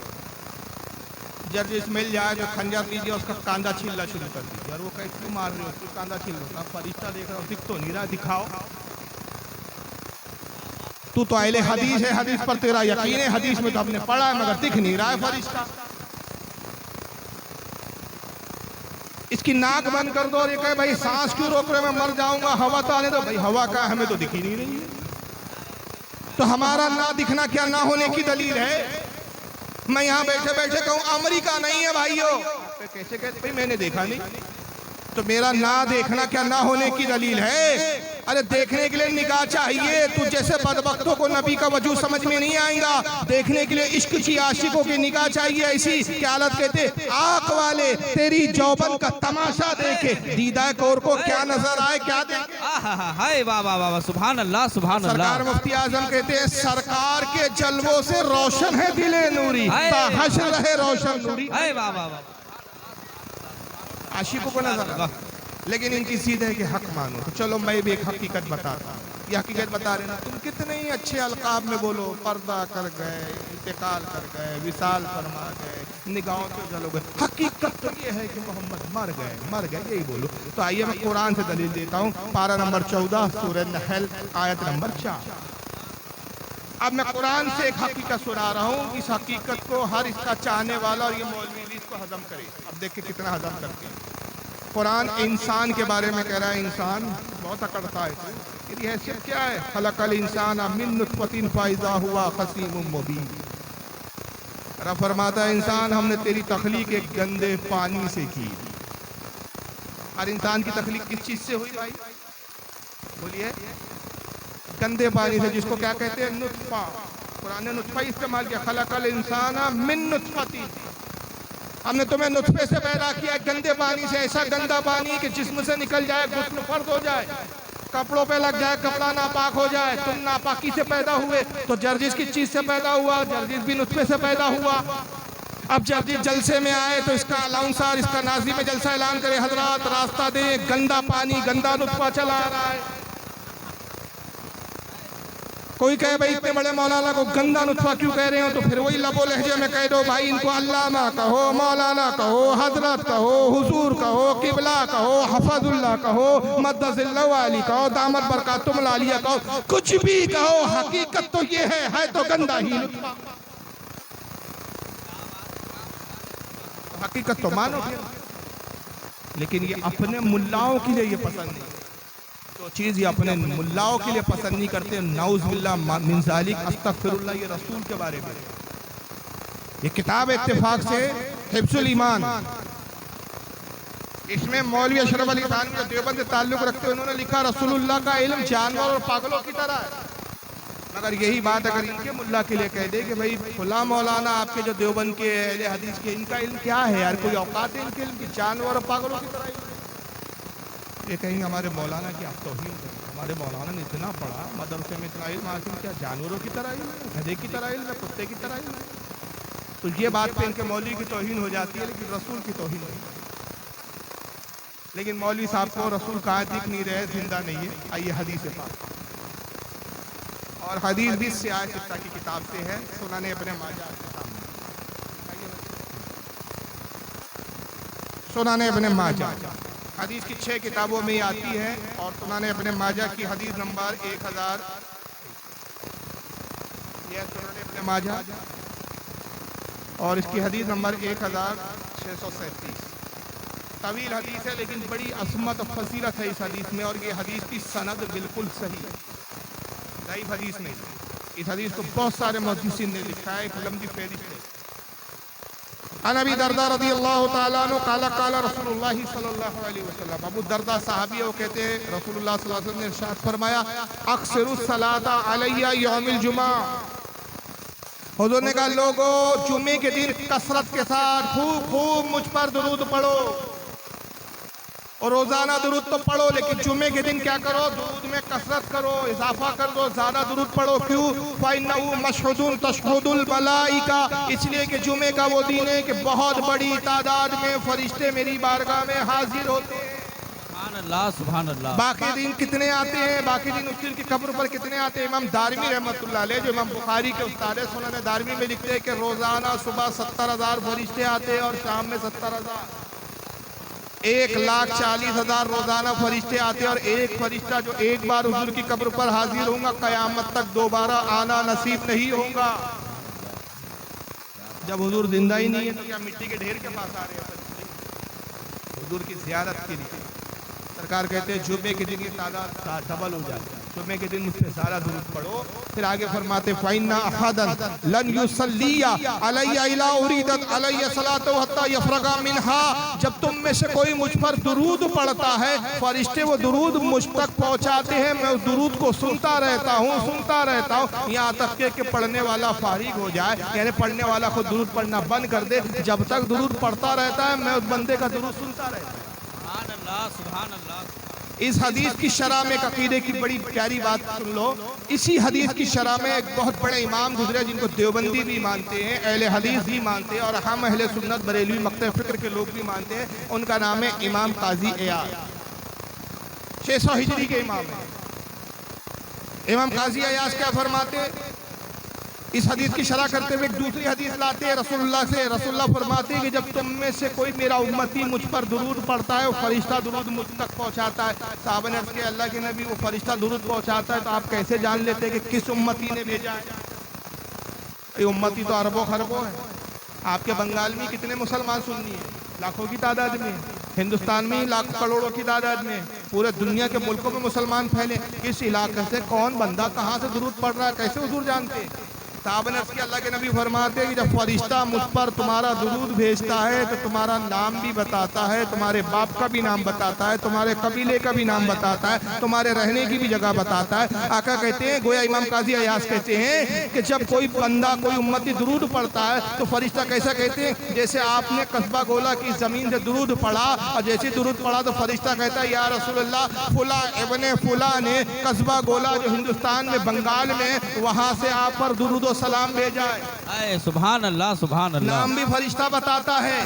S1: जज जिस मिल जाए जो खंजर लीजिए, उसका कांधा छीलना शुरू कर दीजिए। और वो कहे क्यों मार रहे हो, उसको कांधा छील लो। फरिश्ता देख रहा हो, दिख तो नहीं रहा, दिखाओ। तू तो अहले हदीस है, हदीस पर तेरा यकीन है, हदीस में तो आपने पढ़ा है, मगर दिख नहीं रहा है फरिश्ता। इसकी नाक बंद कर दो और ये कहे भाई सांस क्यों रोक रहे, मैं मर जाऊंगा, हवा तो आने दो। भाई हवा का हमें तो दिख ही नहीं रही है। तो हमारा ना दिखना क्या ना होने की दलील है? मैं यहाँ बैठे बैठे कहूँ अमेरिका नहीं है भाइयों, कैसे कहते? भाई मैंने देखा नहीं। तो मेरा ना देखना क्या ना होने की दलील है? अरे देखने के लिए निगाह चाहिए। तू जैसे बदबख्तों को नबी का वजूद समझ में नहीं आएगा, देखने के लिए इश्क की आशिकों की निगाह चाहिए। ऐसी क्या हालत कहते, आंख वाले तेरी जौबन का तमाशा देखे दीदाए कौर को क्या नजर आए, क्या देखे।
S6: हाय वाह वाह वाह, सुभान अल्लाह सुभान अल्लाह।
S1: सरकार मुफ्ती आजम कहते हैं सरकार के जलवों से रोशन है दिले नूरी, हश्र रहे रोशन नूरी।
S6: हाय वाह वाह वाह,
S1: आशिकों को नजर आ, लेकिन इनकी सीध है कि हक मानो। तो चलो मैं भी एक हकीकत बताता हूँ। ये हकीकत बता रहे ना, तुम कितने ही अच्छे अलकाब में बोलो, पर्दा कर गए, इंतकाल कर गए, विसाल फरमा गए, निगाहों से जलो गए, हकीकत तो ये है कि मोहम्मद मर गए, यही बोलो। तो आइए मैं कुरान से दलील देता हूँ। पारा नंबर 14 सूरह नहल आयत नंबर 4। अब मैं कुरान से एक हकीकत सुना रहा हूँ। इस हकीकत को हर इसका चाहने वाला और ये मौलवी भी इसको हजम करे। अब देखिए कितना हजम करते हैं। कुरान इंसान के बारे में कह रहा है, इंसान बहुत अकड़ता है। इसकी हैसियत क्या है? खलकल इंसान मिन नुत्फतिन फाइज़ा हुआ खसीमुम मुबीन। रब फरमाता है इंसान हमने तेरी तख्लीक एक गंदे पानी से की। और इंसान की तख्लीक किस चीज से हुई भाई? बोलिए। गंदे पानी से, जिसको क्या कहते हैं? नुत्फा। कुरान ने नुत्फा इस्तेमाल किया। खलकल इंसान मिन नुत्फतिन, हमने तुम्हें नुत्फे से पैदा किया, गंदे पानी से। ऐसा गंदा पानी कि जिस्म से निकल जाए, गुस्ल फर्द हो जाए, कपड़ों पे लग जाए, कपड़ा नापाक हो जाए। तुम नापाकी से पैदा हुए तो जर्जिस किस चीज से पैदा हुआ? जर्जिस भी नुत्फे से पैदा हुआ। अब जर्जिस जलसे में आए तो इसका अलाउंसर, इसका नाज़ी में जलसा ऐलान करे, हजरात रास्ता दे, गंदा पानी, गंदा नुत्फा चला आ रहा है। कोई कहे भाई इतने बड़े मौलाना को गंदा नुत्फा क्यों कह रहे हो? तो फिर वही लबो लहजे में कह दो भाई, इनको अल्लामा कहो, मौलाना कहो, हजरत कहो, हुजूर कहो, किबला कहो, हफजुल्लाह कहो, मद्दजिल्लाहु अली कहो, दामत बरकातुहुल आलिया कहो, कुछ भी कहो, हकीकत तो ये है तो गंदा ही नुत्फा। हकीकत तो मानो, लेकिन ये अपने मुल्लाओं के लिए ये पसंद नहीं। तो चीज़ ये अपने मुल्लाओं के लिए पसंद नहीं करते। नाउज़ बिल्लाह मिन ज़ालिक, अस्तगफिरुल्लाह। ये रसूल के बारे में ये किताब इत्तेफाक से हिफ्ज़ुल ईमान, इसमें मौलवी अशरफ अली खान के देवबंद से ताल्लुक़ रखते हुए उन्होंने लिखा रसूलुल्लाह का इल्म जानवर और पागलों की तरह है। मगर यही बात अगर इनके मुल्ला के लिए कह दे कि भाई फुला मौलाना आपके जो देवबंद के अहले हदीस के, इनका इल्म क्या है यार? कोई औकात है इनके इल्म की? जानवर और पागलों की तरह। ये कहेंगे हमारे मौलाना की आप तौहीन करें, हमारे मौलाना ने इतना पढ़ा, मदरसे में इतना इल्म हासिल किया, जानवरों की तरह इल्म है, गधे की तरह इल्म है, कुत्ते की तरह इल्म है। तो ये बात पे इनके मौलवी की तौहीन हो जाती है, लेकिन रसूल की तौहीन नहीं। लेकिन मौलवी साहब को रसूल कहाँ दिख नहीं रहे, जिंदा नहीं है। आइए हदीस से पाक, और हदीस भी सियाह सित्ता की किताब से है, सुनाने अपने माजा के सामने, सुनाने अपने माजा हदीस की 6 किताबों में आती है। और सुनाने अपने माजा की हदीस नंबर 1000, यह सुनाने अपने माजा, और इसकी हदीस नंबर 1637। तवील हदीस है लेकिन बड़ी असमत और फसीलत है इस हदीस में। और ये हदीस की सनद बिल्कुल सही है, ज़ईफ़ हदीस नहीं। इस हदीस को बहुत सारे मुहद्दिसीन ने लिखा है, एक लंबी फहरिस्त है। अबी दरदा रज़ियल्लाहु तआला अन्हु काला काला रसूलुल्लाह सल्लल्लाहु अलैहि वसल्लम। अबू दरदा सहाबी है, वो कहते हैं रसूलुल्लाह सल्लल्लाहु अलैहि वसल्लम ने इरशाद फरमाया, अक्सरुस सलाता अलैया यौमिल जुमा। हुजूर ने कहा लोगों जुमे के दिन कसरत के साथ खूब खूब मुझ पर दुरूद पढ़ो। और रोजाना दुरूद तो पढ़ो, लेकिन जुमे के दिन क्या करो? दुरूद में कसरत करो, इजाफा कर दो, ज्यादा दुरूद पढ़ो। क्यों? फ़इन्नहु मशहुदुन तशहुदुल मलाइका, इसलिए कि जुमे का वो दिन है कि बहुत बड़ी तादाद में फरिश्ते मेरी बारगाह में हाजिर होते हैं।
S6: सुभान अल्लाह सुभान अल्लाह।
S1: बाकी दिन कितने आते हैं? बाकी दिन उसकी की कब्र पर कितने आते हैं? इमाम दारमी रहमतुल्लाह अलैह, जो इमाम बुखारी के उस्ताद है, सुनन दारमी में लिखते हैं कि रोजाना सुबह 70,000 फरिश्ते आते हैं और शाम में 70,000, 1,40,000 रोजाना फरिश्ते आते हैं। और एक फरिश्ता जो एक बार हुजूर की कब्र पर हाजिर होगा, कयामत तक दोबारा आना नसीब नहीं होगा। जब हुजूर जिंदा ही नहीं है तो क्या मिट्टी के ढेर के पास आ रहे हैं हुजूर की ज़ियारत के लिए? सरकार कहते हैं जुमे के दिन की तादाद डबल हो जाती है। जुम्मे के दिन मुझसे ज़्यादा दुरूद पढ़ो। फिर आगे फरमाते फ़इन्ना अहदन लन युसल्लिया अलैया इला उरीदत अलैया सलातु हत्ता यफरगा मिनहा, जब तुम में से कोई मुझ पर दुरूद पढ़ता है, फरिश्ते वो दुरूद मुझ तक पहुंचाते हैं, मैं उस दुरूद को सुनता रहता हूँ यहाँ तक के पढ़ने वाला फारिग हो जाए, यानी पढ़ने वाला खुद दुरूद पढ़ना बंद कर दे। जब तक दुरूद पढ़ता रहता है मैं उस बंदे का दुरूद सुनता रहता हूँ।
S6: सुभान अल्लाह, सुभान अल्लाह।
S1: इस हदीस की शरह में एक अकीदे की बड़ी प्यारी बात सुन लो। इसी हदीस की शरह में एक बहुत बड़े इमाम गुजरे जिनको देवबंदी भी मानते हैं, अहले हदीस भी मानते हैं, और हम अहले सुन्नत बरेलवी मक्तब फिक्र के लोग भी मानते हैं। उनका नाम है इमाम काजी अयाज, 600 हिजरी के इमाम है। इमाम काजी अयाज क्या फरमाते, इस हदीस की शरह करते हुए एक दूसरी हदीस लाते हैं रसूलुल्लाह से। रसूलुल्लाह फरमाते हैं कि जब तुम में से कोई मेरा उम्मती मुझ पर दुरूद पढ़ता है, वो फरिश्ता दुरूद मुझ तक पहुंचाता है। साहबा ने अर्ज़ किया अल्लाह के नबी वो फरिश्ता दुरूद पहुंचाता है तो आप कैसे जान लेते हैं कि किस उम्मती ने भेजा है? ये उम्मती तो अरबों खरबों है। आपके बंगाल में कितने मुसलमान सुन्नी है? लाखों की तादाद में। हिंदुस्तान में लाख करोड़ों की तादाद में। पूरे दुनिया के मुल्कों में मुसलमान फैले। किस इलाके से कौन बंदा कहाँ से दुरूद पढ़ रहा है, कैसे हुजूर जानते हैं? साहब ने उसके अल्लाह के नबी फरमाते हैं कि जब फरिश्ता मुझ पर तुम्हारा दुरूद भेजता है तो तुम्हारा नाम भी बताता है, तुम्हारे बाप का भी नाम बताता है, तुम्हारे कबीले का भी नाम बताता है, तुम्हारे रहने की भी जगह बताता है। आका कहते हैं, गोया इमाम काजी अयाज कहते हैं कि जब कोई बंदा कोई उम्मती दुरूद पढ़ता है तो फरिश्ता कैसा कहते हैं, जैसे आपने कस्बा गोला की जमीन से दुरूद पढ़ा और जैसे दुरूद पढ़ा तो फरिश्ता कहता है या रसूलल्लाह फुला इब्ने फुला ने कस्बा गोला जो हिंदुस्तान में बंगाल में वहाँ से आप पर दुरूद सलाम भेजा है।
S6: सुभान अल्लाह, सुभान अल्लाह।
S1: नाम भी फरिश्ता बताता है,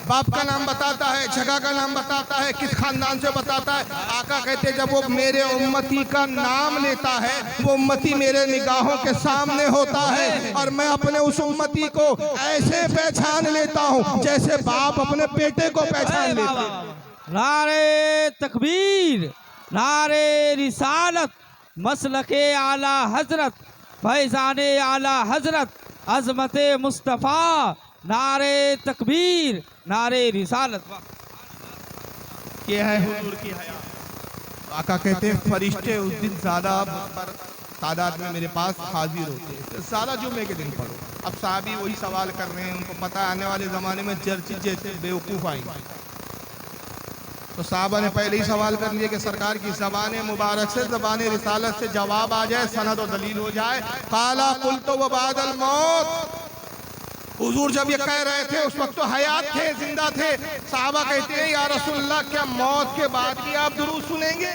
S1: बाप का नाम बताता है, जगह का नाम बताता है, किस खानदान से बताता है। आका कहते जब वो मेरे उम्मती का नाम लेता है वो उम्मती मेरे निगाहों के सामने होता है और मैं अपने उस उम्मती को ऐसे पहचान लेता हूँ जैसे बाप अपने बेटे को पहचान लेता है।
S6: नारे तकबीर, नारे रिसालत, मसलके आला हजरत, फैज़ाने आला हजरत, अज़मत मुस्तफ़ा, नारे तकबीर, नारे रिसालत।
S1: ये है हुजूर की हयात। आका कहते हैं फरिश्ते उस दिन ज़्यादा तादाद में मेरे पास हाजिर होते हैं। ज़्यादा जुम्मे के दिन पढ़ो। अब साहबी वही सवाल कर रहे हैं, उनको पता है आने वाले ज़माने में चर्चित जैसे बेवकूफ़ आएंगे, तो साहबा ने पहले ही सवाल कर लिया कि सरकार की ज़बान मुबारक से ज़बान रिसालत से जवाब आ जाए, सनद और दलील हो जाए। काला कुल तो व बादल मौत, हुजूर जब ये कह रहे थे उस वक्त तो हयात थे, जिंदा थे। साहबा कहते हैं या रसूलल्लाह क्या मौत के बाद भी आप दुरूद सुनेंगे?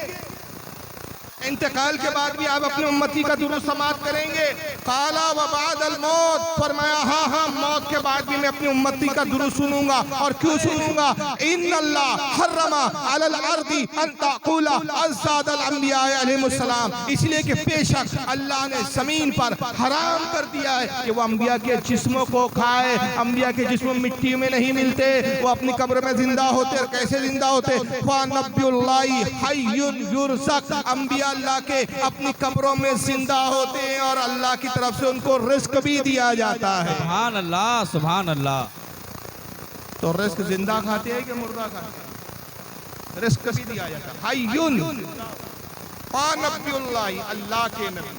S1: इंतकाल के बाद भी आप अपने उम्मती का दुरूद समात करेंगे? काला व बादल मौत, फरमाया हाँ हाँ मौत के बाद भी मैं अपनी उम्मती का दुरूद सुनूंगा। और क्यों सुनूंगा? इन्नल्लाह हर्रमा अलल अर्दी अन तक़ूला अज़्ज़ादल अंबिया अलैहिमुस्सलाम, इसलिए कि बेशक अल्लाह ने ज़मीन पर हराम कर दिया है कि वो अंबिया के जिस्मों को खाए। अंबिया के जिस्म मिट्टी में नहीं मिलते, वो अपनी कब्र में जिंदा होते। और कैसे जिंदा होते? फ़नब्युल्लाहि हय्युन युरज़क़, अंबिया अल्लाह के अपनी कब्रों में जिंदा होते हैं और अल्लाह की तरफ से उनको रिस्क भी दिया जाता है।
S6: सुभान अल्लाह, सुभान अल्लाह।
S1: तो रिस्क जिंदा खाते हैं कि मुर्दा खाते हैं? रिस्क भी दिया जाता है। हय्युन फ़नब्युल्लाहि, अल्लाह के नबी,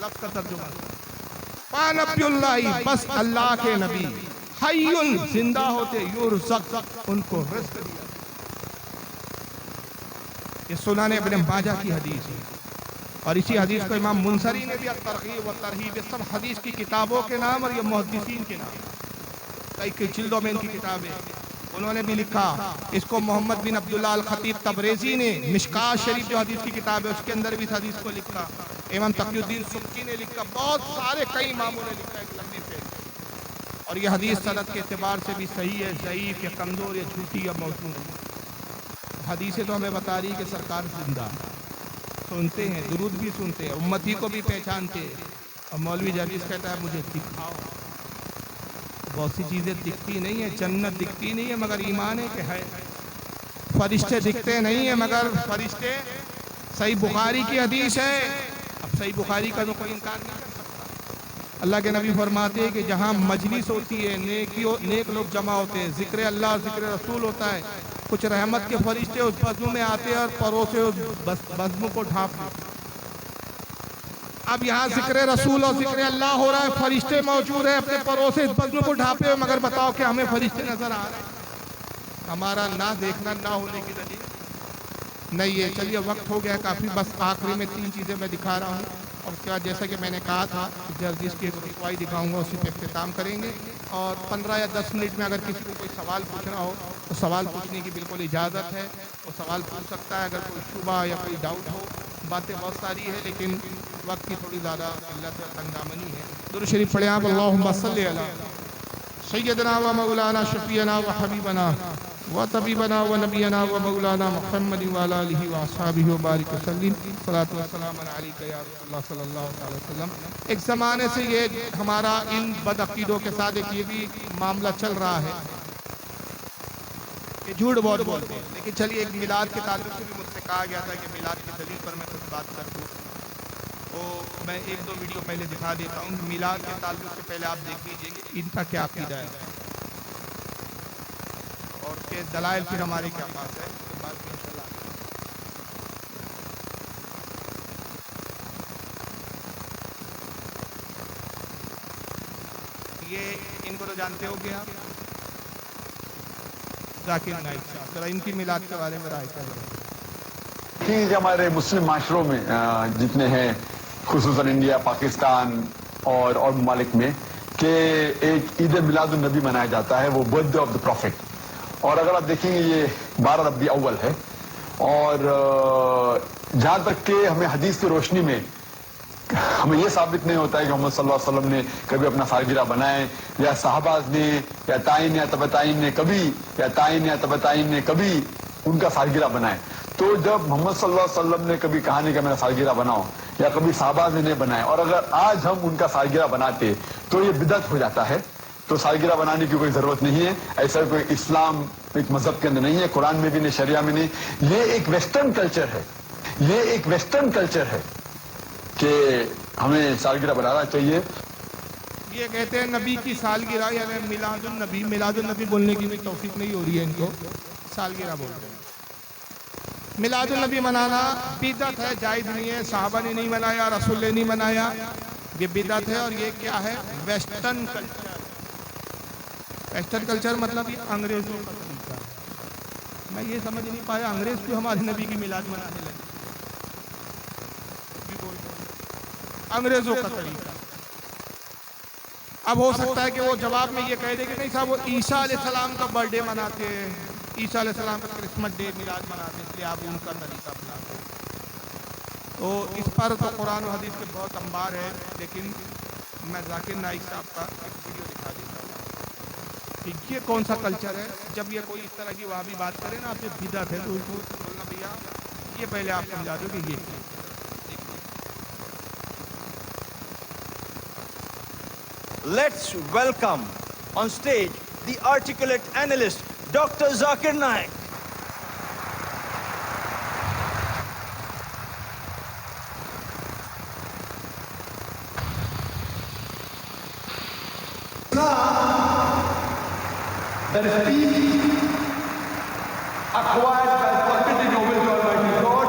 S1: लफ्ज़ का तर्जुमा फ़नब्युल्लाहि, बस अल्लाह के नबी, हय्युन जिंदा होते, युरज़क़ उनको रिस्क दिया। ये सुनान इब्न माजा की हदीस है और इसी हदीस को इमाम मुंसरी ने भी तरगीब व तरहीब, सब हदीस की किताबों के नाम और ये मुहद्दिसीन के नाम, कई जिल्दों में इनकी किताबें उन्होंने भी लिखा। इसको मोहम्मद बिन अब्दुल्लाह अल खतीब तबरेज़ी ने मिशकात शरीफ जो हदीस की किताब है उसके अंदर भी इस हदीस को लिखा। इमाम तक़ीउद्दीन सुब्की ने लिखा, बहुत सारे कई इमामों ने लिखा एक लंबे से। और ये हदीस सनद के एतबार से भी सही है, ज़ईफ़ या कमज़ोर या झूठी या मौजूद है। हदीसें तो हमें बता रही है कि सरकार जिंदा सुनते हैं, दुरूद भी सुनते हैं, उम्मती को भी पहचानते हैं। और मौलवी जलीस कहता है मुझे दिखाओ। बहुत सी चीज़ें दिखती नहीं है, जन्नत दिखती नहीं है मगर ईमान है कि है। फरिश्ते दिखते नहीं है मगर फरिश्ते, सही बुखारी की हदीस है। अब सही बुखारी का तो कोई इनकार नहीं कर सकता। अल्लाह के नबी फरमाते हैं कि जहाँ मजलिस होती है, नेक लोग जमा होते हैं, जिक्र अल्लाह जिक्र रसूल होता है, कुछ रहमत के फरिश्ते उस बज़्म में आते हैं और परों से उस बज़्म को ढाँप देते। अब यहाँ जिक्र रसूल और जिक्र अल्लाह हो रहा है, फरिश्ते मौजूद हैं अपने परों से इस बज़्म को ढांपे हुए, मगर बताओ कि हमें फरिश्ते नजर आ रहे हैं? हमारा ना देखना ना होने की दलील नहीं है। चलिए वक्त हो गया काफ़ी, बस आखिरी में 3 चीज़ें मैं दिखा रहा हूँ और उसके बाद जैसा कि मैंने कहा था जर्जिस की एक रुकवाई दिखाऊंगा, उसी पे इख्तिताम करेंगे। और 15 या 10 मिनट में अगर किसी को कोई सवाल पूछना हो तो सवाल पूछने की बिल्कुल इजाज़त है, वो सवाल पूछ सकता है। अगर कोई शुबा या कोई डाउट हो, बातें बहुत सारी है लेकिन वक्त की थोड़ी ज़्यादा किल्लत है, तंगामनी है। दुरूद शरीफ पढ़े आप, अल्लाहुम्मा सल्ली अला सय्यदना व मौलाना शफीना व हबीबना व तबीबना व नबीना व मौलाना मुहम्मद व अला आलिहि व अस्हाबिहि व बारिक वसल्लिम। सलातु व सलाम अलैका या रसूलल्लाह सल्लल्लाहु अलैहि वसल्लम। एक ज़माने से ये हमारा इन बदअकीदों के साथ एक ये भी मामला चल रहा है कि झूठ बहुत बोलते हैं। लेकिन चलिए, एक मिलाद के ताल्लुक से भी मुझसे कहा गया था कि मिलाद की दलील पर मैं कुछ बात कर दूँ, तो मैं 1-2 वीडियो पहले दिखा देता हूँ। मिलाद के ताल्लुक से पहले आप देख लीजिए कि इनका क्या अक़ीदा है और उसके दलाइल फिर हमारे क्या पास है, उसके बाद फिर इंशाल्लाह। ये इनको तो जानते होंगे आप, जाकिर नाइक साहब, जरा इनकी मिलाद के बारे में राय करें।
S7: कि हमारे मुस्लिम माशरों में जितने हैं, खुसूसन इंडिया, पाकिस्तान और ममालिक में, कि एक ईद मिलादुन नबी मनाया जाता है, वो बर्थडे ऑफ द प्रॉफिट। और अगर आप देखेंगे ये 12 रबी अव्वल है। और जहां तक कि हमें हदीस की रोशनी में हमें यह साबित नहीं होता है कि मोहम्मद सल्लल्लाहु अलैहि वसल्लम ने कभी अपना सालगिरह बनाए, या साहबाज ने या ताइन या तबताइन ने कभी, या ताइन या तबताइन ने कभी उनका सालगिरह बनाए। तो जब मोहम्मद सल्लल्लाहु अलैहि वसल्लम ने कभी कहा नहीं कि मेरा सालगिरह बनाओ, या कभी साहबाज ने नहीं बनाए, और अगर आज हम उनका सालगिरह बनाते तो ये बिदअत हो जाता है। तो सालगिरह बनाने की कोई जरूरत नहीं है। ऐसा कोई इस्लाम एक मजहब के अंदर नहीं है, कुरान में भी नहीं, शरिया में नहीं। ये एक वेस्टर्न कल्चर है, ये एक वेस्टर्न कल्चर है कि हमें सालगिरह बनाना चाहिए।
S1: ये कहते हैं नबी की सालगिरह या मिलादुन नबी, मिलादुन नबी बोलने की भी तौफीक नहीं हो रही है इनको, सालगिरह बोलते हैं। मिलादुन नबी मनाना बिदअत है, जायज़ नहीं है। साहबा ने नहीं मनाया, रसूल ने नहीं मनाया, ये बिदअत है। और ये क्या है? Western culture. वेस्टर्न कल्चर मतलब ये अंग्रेजों का तरीका है। मैं ये समझ नहीं पाया अंग्रेज क्यों हमारे नबी की मिलाद मनाने लगे। अंग्रेजों का तरीका। अब हो सकता है कि वो जवाब में ये कह दे कि नहीं साहब, वो ईसा अलैहिस्सलाम का बर्थडे मनाते हैं, ईसा अलैहिस्सलाम का क्रिसमस डे मिलाद मनाते हैं, इसलिए आप उनका तरीका अपनाते हैं। तो इस पर तो कुरान और हदीस के बहुत अंबार है, लेकिन मैं जाकिर नाइक साहब का एक वीडियो दिखा देता हूँ कि ये कौन सा कल्चर है। जब ये कोई इस तरह की वहाँ भी बात करे ना, आपसे बिदअत है, तो उसको बोलना भैया ये पहले आप समझा दो कि ये
S8: Let's welcome on stage the articulate analyst, Dr. Zakir Naik.
S9: That is peace acquired by submitting your will to Almighty God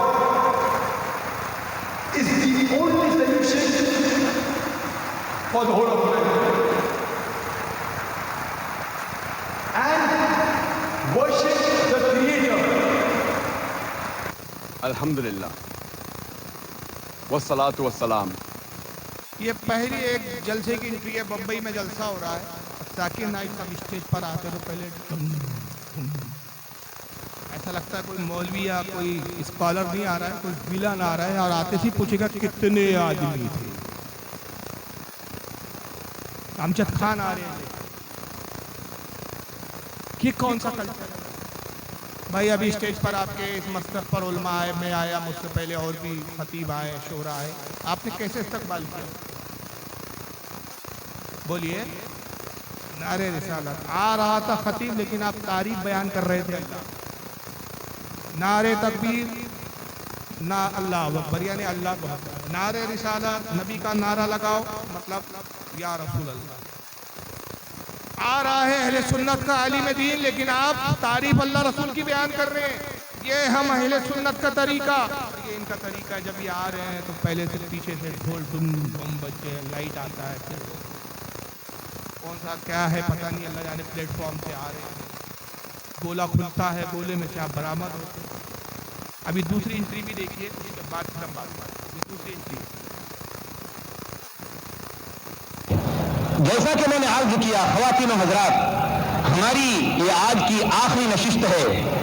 S9: is the only solution for the whole of humanity. And worship the Creator.
S7: अल्हम्दुलिल्लाह वस्सलातु वस्सलाम।
S1: ये पहली एक जलसे की entry है। बम्बई में जलसा हो रहा है, जाकिर नाइक साहब स्टेज पर आते तो पहले ऐसा लगता है कोई मौलवी या कोई स्कॉलर नहीं आ रहा है, कोई विलन आ रहा है, और आते ही पूछेगा कितने आदमी थे। अमजद खान आ रहे हैं। ये कौन सा कल्चर है भाई? अभी स्टेज पर आपके इस मस्तक पर उलमा आए, मैं आया, मुझसे पहले और भी खतीब आए, शोरा आए, आपने कैसे इस्तकबाल किया? बोलिए। नारे रिसालत आ रहा था खतीब, लेकिन आप तारीफ बयान कर रहे थे। नारे तकबीर, ना अल्लाह अकबर, यानी अल्लाह को अकबर। नारे रिसालत, नबी का नारा लगाओ, मतलब या रसूल अल्लाह। आ रहा है अहले सुन्नत का आलिम दीन, लेकिन आप तारीफ अल्लाह रसूल की बयान कर रहे हैं। ये हम अहले सुन्नत का तरीका, ये इनका तरीका है, जब ये आ रहे हैं तो पहले से पीछे से ढोल डुम बम बजे, लाइट आता है, फिर कौन सा क्या है पता नहीं, अल्लाह जाने, प्लेटफॉर्म से आ रहे हैं, गोला खुलता है, गोले में से आप बरामद होते हैं। अभी दूसरी एंट्री भी देखिए, उसके बाद फिर हम बात करें। दूसरी एंट्री
S3: जैसा कि मैंने अर्ज किया, ख़वातीन व हज़रात, हमारी ये आज की आखिरी नशिस्त है।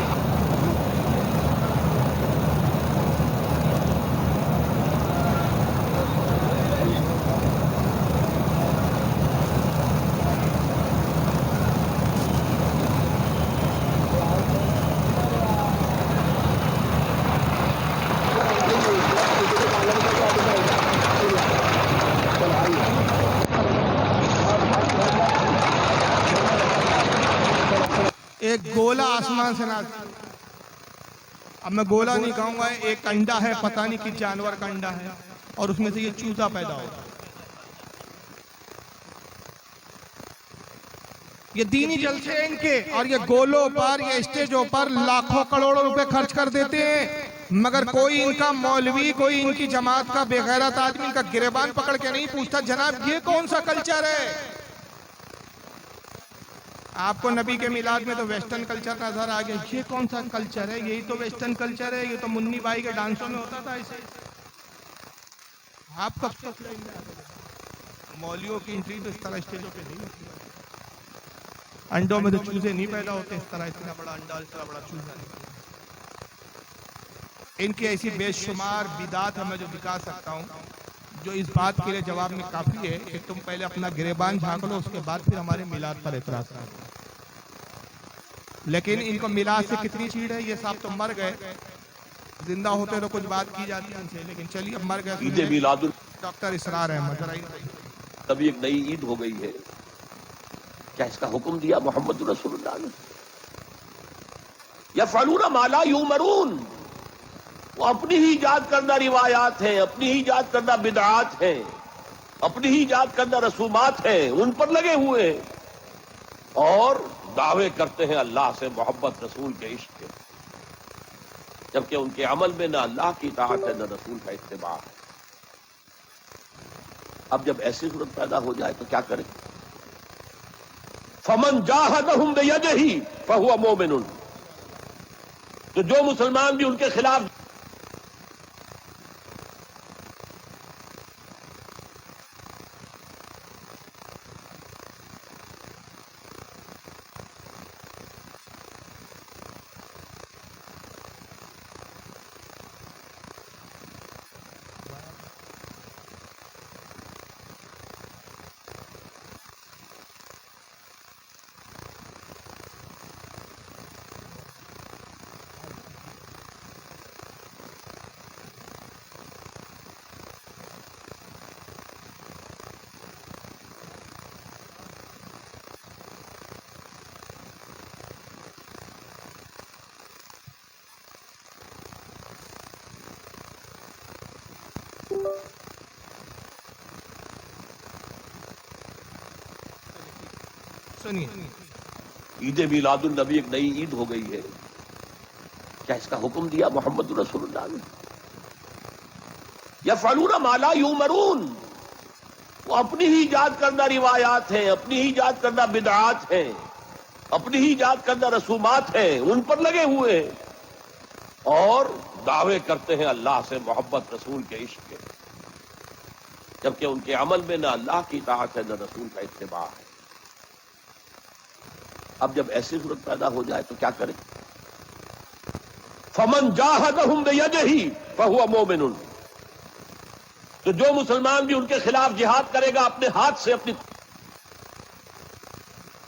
S1: एक गोला आसमान से ना, अब मैं गोला नहीं कहूंगा, एक अंडा है, पता नहीं किस जानवर का अंडा है, और उसमें से ये चूजा पैदा होगा। ये दीनी जलसे हैं इनके, और ये गोलों पर, ये स्टेजों पर लाखों करोड़ों रुपए खर्च कर देते हैं, मगर कोई इनका मौलवी, कोई इनकी जमात का बेगैरत आदमी इनका गिरेबान पकड़ के नहीं पूछता, जनाब ये कौन सा कल्चर है? आपको नबी के मिलाद में तो वेस्टर्न कल्चर नजर आ गया, ये कौन सा कल्चर है? यही तो वेस्टर्न कल्चर है, ये तो मुन्नी बाई के डांसों में होता था ऐसे। आप कब तक मौलियों की एंट्री तो इस तरह स्टेजों पे नहीं होती। अंडों में तो चूजे नहीं पैदा होते इस तरह, इतना बड़ा अंडा, इतना बड़ा चूजा नहीं। इनकी ऐसी बेशुमार बिदात है, मैं जो दिखा सकता हूँ, जो इस बात के लिए जवाब में काफी है कि तुम पहले अपना गिरेबान झांक लो, उसके बाद फिर हमारे मिलाद पर एतराज करो। लेकिन इनको मिलाद से कितनी चीड़ है, ये साहब तो मर गए, जिंदा होते तो कुछ बात की जाती है उनसे, लेकिन चलिए अब मर गए।
S10: ईद मिलादुल
S1: डॉक्टर इसरार अहमद,
S10: तभी एक नई ईद हो गई है, क्या इसका हुक्म दिया मोहम्मद रसूलुल्लाह ने? यफ़अलूना मा ला युमरून, वो अपनी ही इजाद करना रिवायात हैं, अपनी ही इजाद करना बिदआत हैं, अपनी ही इजाद करना रसूमात हैं, उन पर लगे हुए हैं और दावे करते हैं अल्लाह से मोहब्बत, रसूल के इश्क के, जबकि उनके अमल में न अल्लाह की इताअत है न रसूल का इत्तिबा है। अब जब ऐसी सूरत पैदा हो जाए तो क्या करें? फमन जाहदहुम बियदिही फहुवा मोमिनुन, तो जो मुसलमान भी उनके खिलाफ
S1: सुनिए,
S10: ईद मिलादुल नबी एक नई ईद हो गई है, क्या इसका हुक्म दिया मोहम्मद रसूलुल्लाह ने? यफ़अलूना मा ला युमरून, वो अपनी ही इजाद करना रिवायात हैं, अपनी ही इजाद करना बिदआत हैं, अपनी ही इजाद करना रसूमात हैं, उन पर लगे हुए हैं और दावे करते हैं अल्लाह से मोहब्बत, रसूल के इश्क के, जबकि उनके अमल में न अल्लाह की इताअत है न रसूल का इत्तिबा है। अब जब ऐसी सूरत पैदा हो जाए तो क्या करें? फमन जाहदहुम बियदिही फहुवा मोमिनुन, तो जो मुसलमान भी उनके खिलाफ जिहाद करेगा अपने हाथ से, अपनी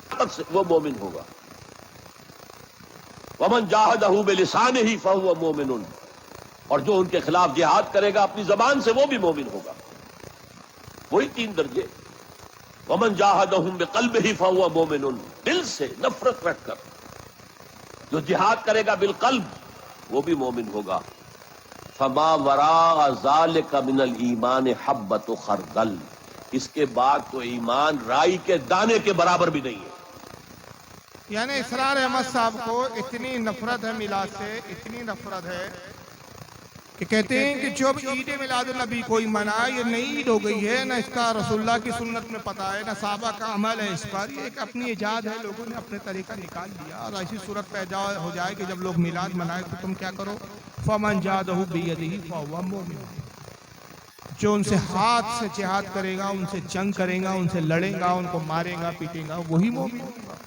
S10: ताकत से, वो मोमिन होगा। वमन जाहदहु बिलिसानिही फहुवा मोमिनुन, और जो उनके खिलाफ जिहाद करेगा अपनी जबान से, वो भी मोमिन होगा। वही 3 दर्जे। वमन जाहदहुम बिक़ल्बिही फहुवा मोमिनुन, दिल से नफरत रखकर जो जिहाद करेगा बिलक़ल्ब, वो भी मोमिन होगा। फमा वरा ज़ालिका मिनल ईमान हब्बतु खरदल, इसके बाद तो ईमान राई के दाने के बराबर भी नहीं है।
S1: यानी इसरार अहमद साहब को इतनी नफरत है मिलाद से, इतनी नफरत है कि कहते हैं कि जब ईद मिलाद नबी कोई मनाए, ये नई ईद हो गई है, ना इसका रसूलुल्लाह की सुन्नत में पता है, ना साहबा का अमल है इस पर, ये एक अपनी इजाद है, लोगों ने अपने तरीका निकाल लिया। और ऐसी सूरत पैदा हो जाए कि जब लोग मिलाद मनाए तो तुम क्या करो, फमन जादहु बियदिही फहुव मुमिन, जो उनसे हाथ से जिहाद करेगा, उनसे जंग करेगा, उनसे लड़ेगा, उनको मारेगा पीटेगा, वही मोमिन होगा।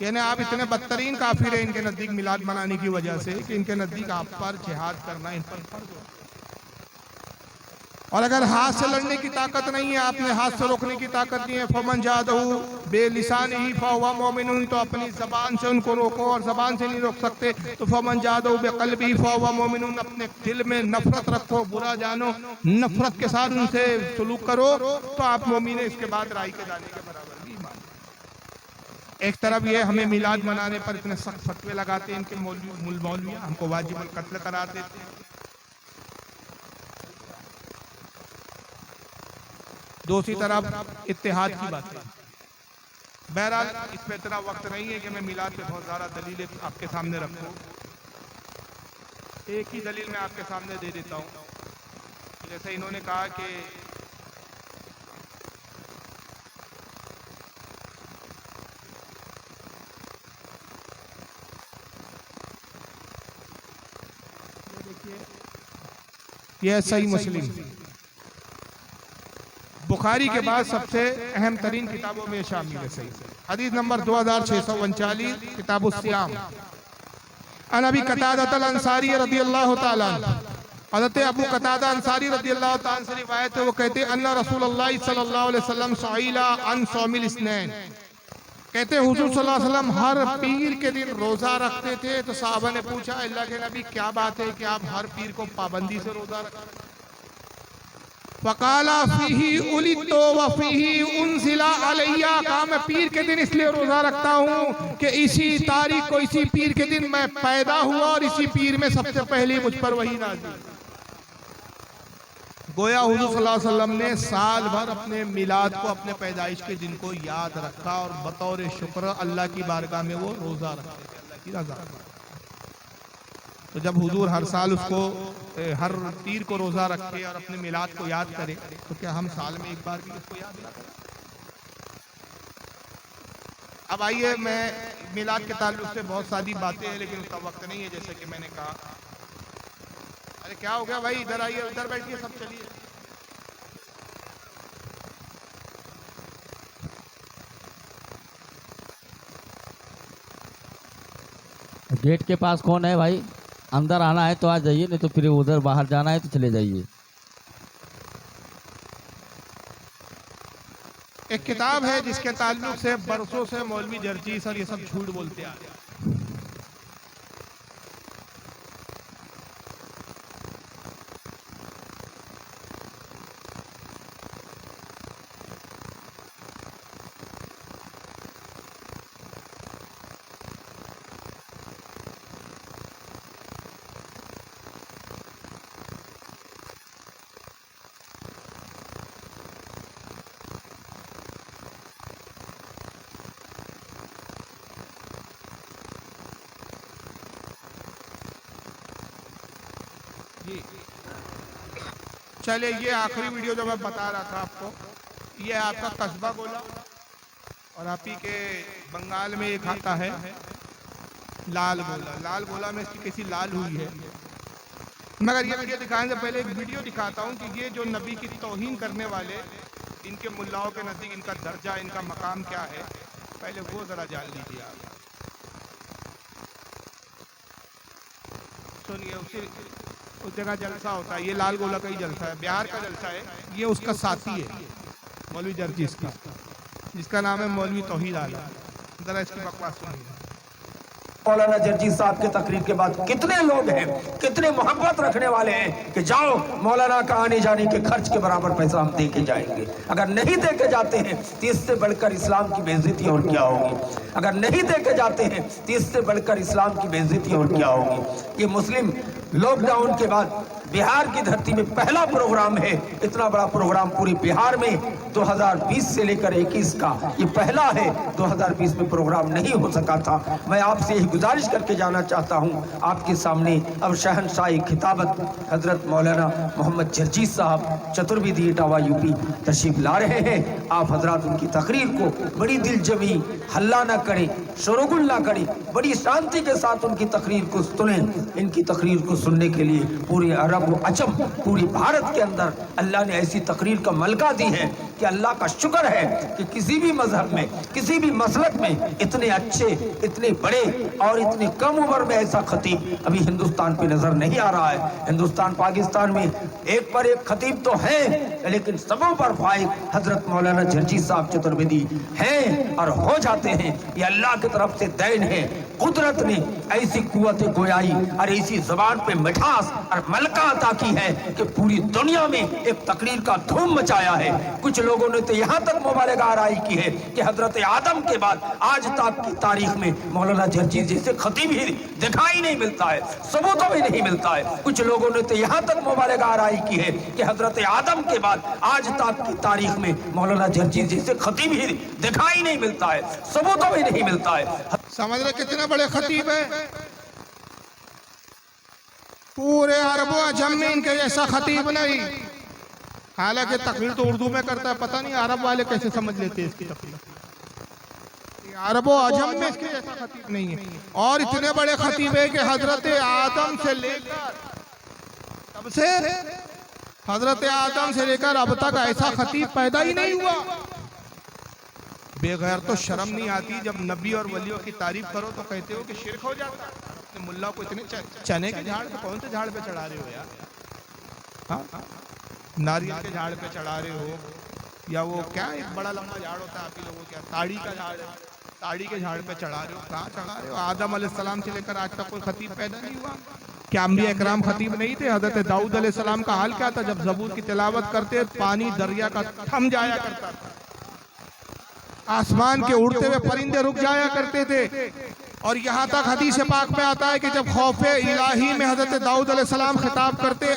S1: यानी आप इतने बदतरीन काफिर हैं इनके नजदीक मिलाद मनाने की वजह से कि इनके नजदीक आप पर जिहाद करना इन पर फर्ज हो। और अगर हाथ से लड़ने की ताकत नहीं है, आपने हाथ से रोकने की ताकत नहीं है, फमन जादहु बेलिसानिही फहुव मुमिन, तो अपनी जबान से उनको रोको, और जबान से नहीं रोक सकते तो फमन जादहु बेक़ल्बिही फहुव मुमिन, अपने दिल में नफरत रखो, बुरा जानो, नफरत के साथ उनसे सलूक करो तो आप मोमिन है। इसके बाद राई के दाने के बराबर भी ईमान। एक तरफ ये हमें मिलाद मनाने पर इतने सख्त फतवे लगाते हैं इनके मौलवी, हमको वाजिबुल कत्ल करा देते हैं। दूसरी तरफ इत्तेहाद की बात है। बहरहाल इस पे इतना वक्त नहीं है कि मैं मिलाद पे बहुत ज़्यादा दलीलें आपके सामने रखूं। एक ही दलील मैं आपके सामने दे देता हूं। जैसे इन्होंने कहा कि यह सही मुस्लिम बुखारी के बाद सबसे अहम तरीन किताबों में शामिल है। सही हदीस नंबर 2639 किताबुस सियाम। अन अबी कतादा अल अंसारी रदियल्लाहु ताला हज़रत अबू कतादा अंसारी रदियल्लाहु ताला से रिवायत है, वो कहते हैं अन्ना रसूलुल्लाह सल्लल्लाहु अलैहि वसल्लम सुइला अन सौमिल इस्नैन, कहते हैं हुजूर सल्लल्लाहु अलैहि वसल्लम हर पीर के दिन रोजा रखते थे। तो साहबा ने पूछा अल्लाह के नबी क्या बात है कि आप हर पीर को पाबंदी से रोजा रखते? फकाला फीही उलितो व फीही उनजिला अलैया, कहा मैं पीर के दिन इसलिए रोजा रखता हूँ कि इसी तारीख को, इसी पीर के दिन मैं पैदा हुआ और इसी पीर में सबसे पहले मुझ पर वही नाज़िल। गोया हुजूर सल्लल्लाहु अलैहि वसल्लम ने साल भर अपने मिलाद को, अपने पैदाइश के दिन को याद रखा और बतौर शुक्र अल्लाह की बारगाह में वो रोजा रखते थे, अल्लाह की रज़ा। तो जब हुजूर हर साल उसको, हर पीर को रोजा रखे और अपने मिलाद को याद करे, तो क्या हम साल में एक बार भी उसको याद ना करें? अब आइए, मैं मिलाद के ताल्लुक से बहुत सारी बातें हैं लेकिन उसका वक्त नहीं है। जैसे कि मैंने कहा, अरे क्या हो गया भाई, इधर आइए, उधर बैठिए, सब चलिए।
S6: गेट के पास कौन है भाई? अंदर आना है तो आ जाइए, नहीं तो फिर उधर बाहर जाना है तो चले जाइए।
S1: एक किताब है जिसके ताल्लुक से बरसों से मौलवी जर्जीस और ये सब झूठ बोलते आ रहे हैं। चले, ये आखिरी वीडियो जो मैं बता रहा था आपको, ये आपका कस्बा गोला, और आप ही के बंगाल में एक आता है लाल गोला। लाल गोला में इसकी कैसी लाल हुई है। मगर ये वीडियो दिखाने से पहले एक वीडियो दिखाता हूँ कि ये जो नबी की तौहीन करने वाले, इनके मुल्लाओं के नज़दीक इनका दर्जा, इनका मकाम क्या है, पहले वो ज़रा जान लीजिए आप। सुनिए, उस जगह जलसा होता है, ये लाल गोला का ही जलसा है, बिहार का जलसा है। ये उसका साथी है मौलवी जर्जीस का, जिसका नाम है मौलवी तौहीद आलम। जरा इसकी बकवास सुनिए।
S11: मौलाना जर्जी साहब के तकरीर के बाद कितने लोग हैं, कितने मोहब्बत रखने वाले हैं कि जाओ मौलाना का आने जाने के खर्च के बराबर पैसा हम दे के जाएंगे। अगर नहीं दे के जाते हैं तो इससे बढ़कर इस्लाम की बेइज्जती और क्या होगी। अगर नहीं दे के जाते हैं तो इससे बढ़कर इस्लाम की बेइज्जती और क्या होगी। ये मुस्लिम लॉकडाउन के बाद बिहार की धरती में पहला प्रोग्राम है। इतना बड़ा प्रोग्राम पूरे बिहार में 2020 से लेकर 21 का ये पहला है। 2020 में प्रोग्राम नहीं हो सका था। मैं आपसे यही गुजारिश करके जाना चाहता हूँ आपके सामने अब शहनशाही खिताबत हजरत मौलाना मोहम्मद जर्जीस साहब चतुर्वेदी इटावा यूपी तशरीफ ला रहे हैं। आप हजरात उनकी तकरीर को बड़ी दिलजमी, हल्ला ना करें, शोरगुल ना करें, बड़ी शांति के साथ उनकी तकरीर को सुनें। इनकी तकरीर को सुनने के लिए पूरे अरब व अजम पूरी भारत के अंदर अल्लाह ने ऐसी तकरीर का मलका दी है कि अल्लाह का शुक्र है कि किसी भी मजहब में, किसी भी मसलक में इतने अच्छे, इतने बड़े और इतने कम उम्र में ऐसा खतीब अभी हिंदुस्तान पे नजर नहीं आ रहा है। हिंदुस्तान पाकिस्तान में एक पर एक खतीब तो है, लेकिन सबों पर फाइक हजरत मौलाना जर्जीस साहब चतुर्वेदी हैं और हो जाते हैं। ये अल्लाह की तरफ से दैन है। कुदरत ने ऐसी कुव्वत गोयाई और ऐसी जबान पे मिठास और मलका अता की है कि पूरी दुनिया में एक तकरीर का धूम मचाया है। कुछ लोगों ने तो यहाँ तक मुबारक आराई की है कि हजरत आदम के बाद आज तक की तारीख में मौलाना जर्जीस जैसे खतीब ही दिखाई नहीं मिलता है, सबूतों में नहीं मिलता है। कुछ लोगों ने तो यहाँ तक मुबारक आराई की है कि हजरत आदम के बाद आज तक की तारीख में मौलाना जर्जीस जैसे खतीब ही दिखाई नहीं मिलता है, सबूतों में नहीं मिलता है।
S1: समझ रहे कितने बड़े खतीब है। पूरे अरबों अजम में इनके जैसा खतीब नहीं। हालांकि तकरीर तो उर्दू में करता है, पता नहीं अरब वाले कैसे समझ लेते हैं इसकी तकरीर। अरबों अजम में इसके जैसा खतीब नहीं है। और इतने बड़े खतीब है कि हजरत आदम से लेकर तब से हजरत आदम से लेकर अब तक ऐसा खतीब पैदा ही नहीं हुआ। बेगैर तो शर्म नहीं आती जब नबी और वलियों की तारीफ करो तो कहते हो कि शिरक हो जाता है। अपने मुल्ला को इतने चने के झाड़ पे, कौन से झाड़ पे चढ़ा रहे हो यार? हाँ, नारियल के झाड़ पे चढ़ा रहे हो या वो क्या एक बड़ा लंबा झाड़ होता है आप लोगों क्या ताड़ी का झाड़, ताड़ी के झाड़ पे चढ़ा रहे हो? कहाँ चढ़ा रहे हो? आदम अलैहिस्सलाम से लेकर आज तक कोई खतीब पैदा नहीं हुआ। क्या अंबिया इकराम खतीब नहीं थे? हजरत दाऊद अलैहिस्सलाम का हाल क्या था? जब ज़बूर की तिलावत करते पानी दरिया का थम जाया करता था, आसमान के उड़ते हुए परिंदे रुक जाया करते थे। और यहाँ तक हदीस पाक में आता है कि जब खौफे इलाही में हजरत दाऊद अलैहिस्सलाम खिताब करते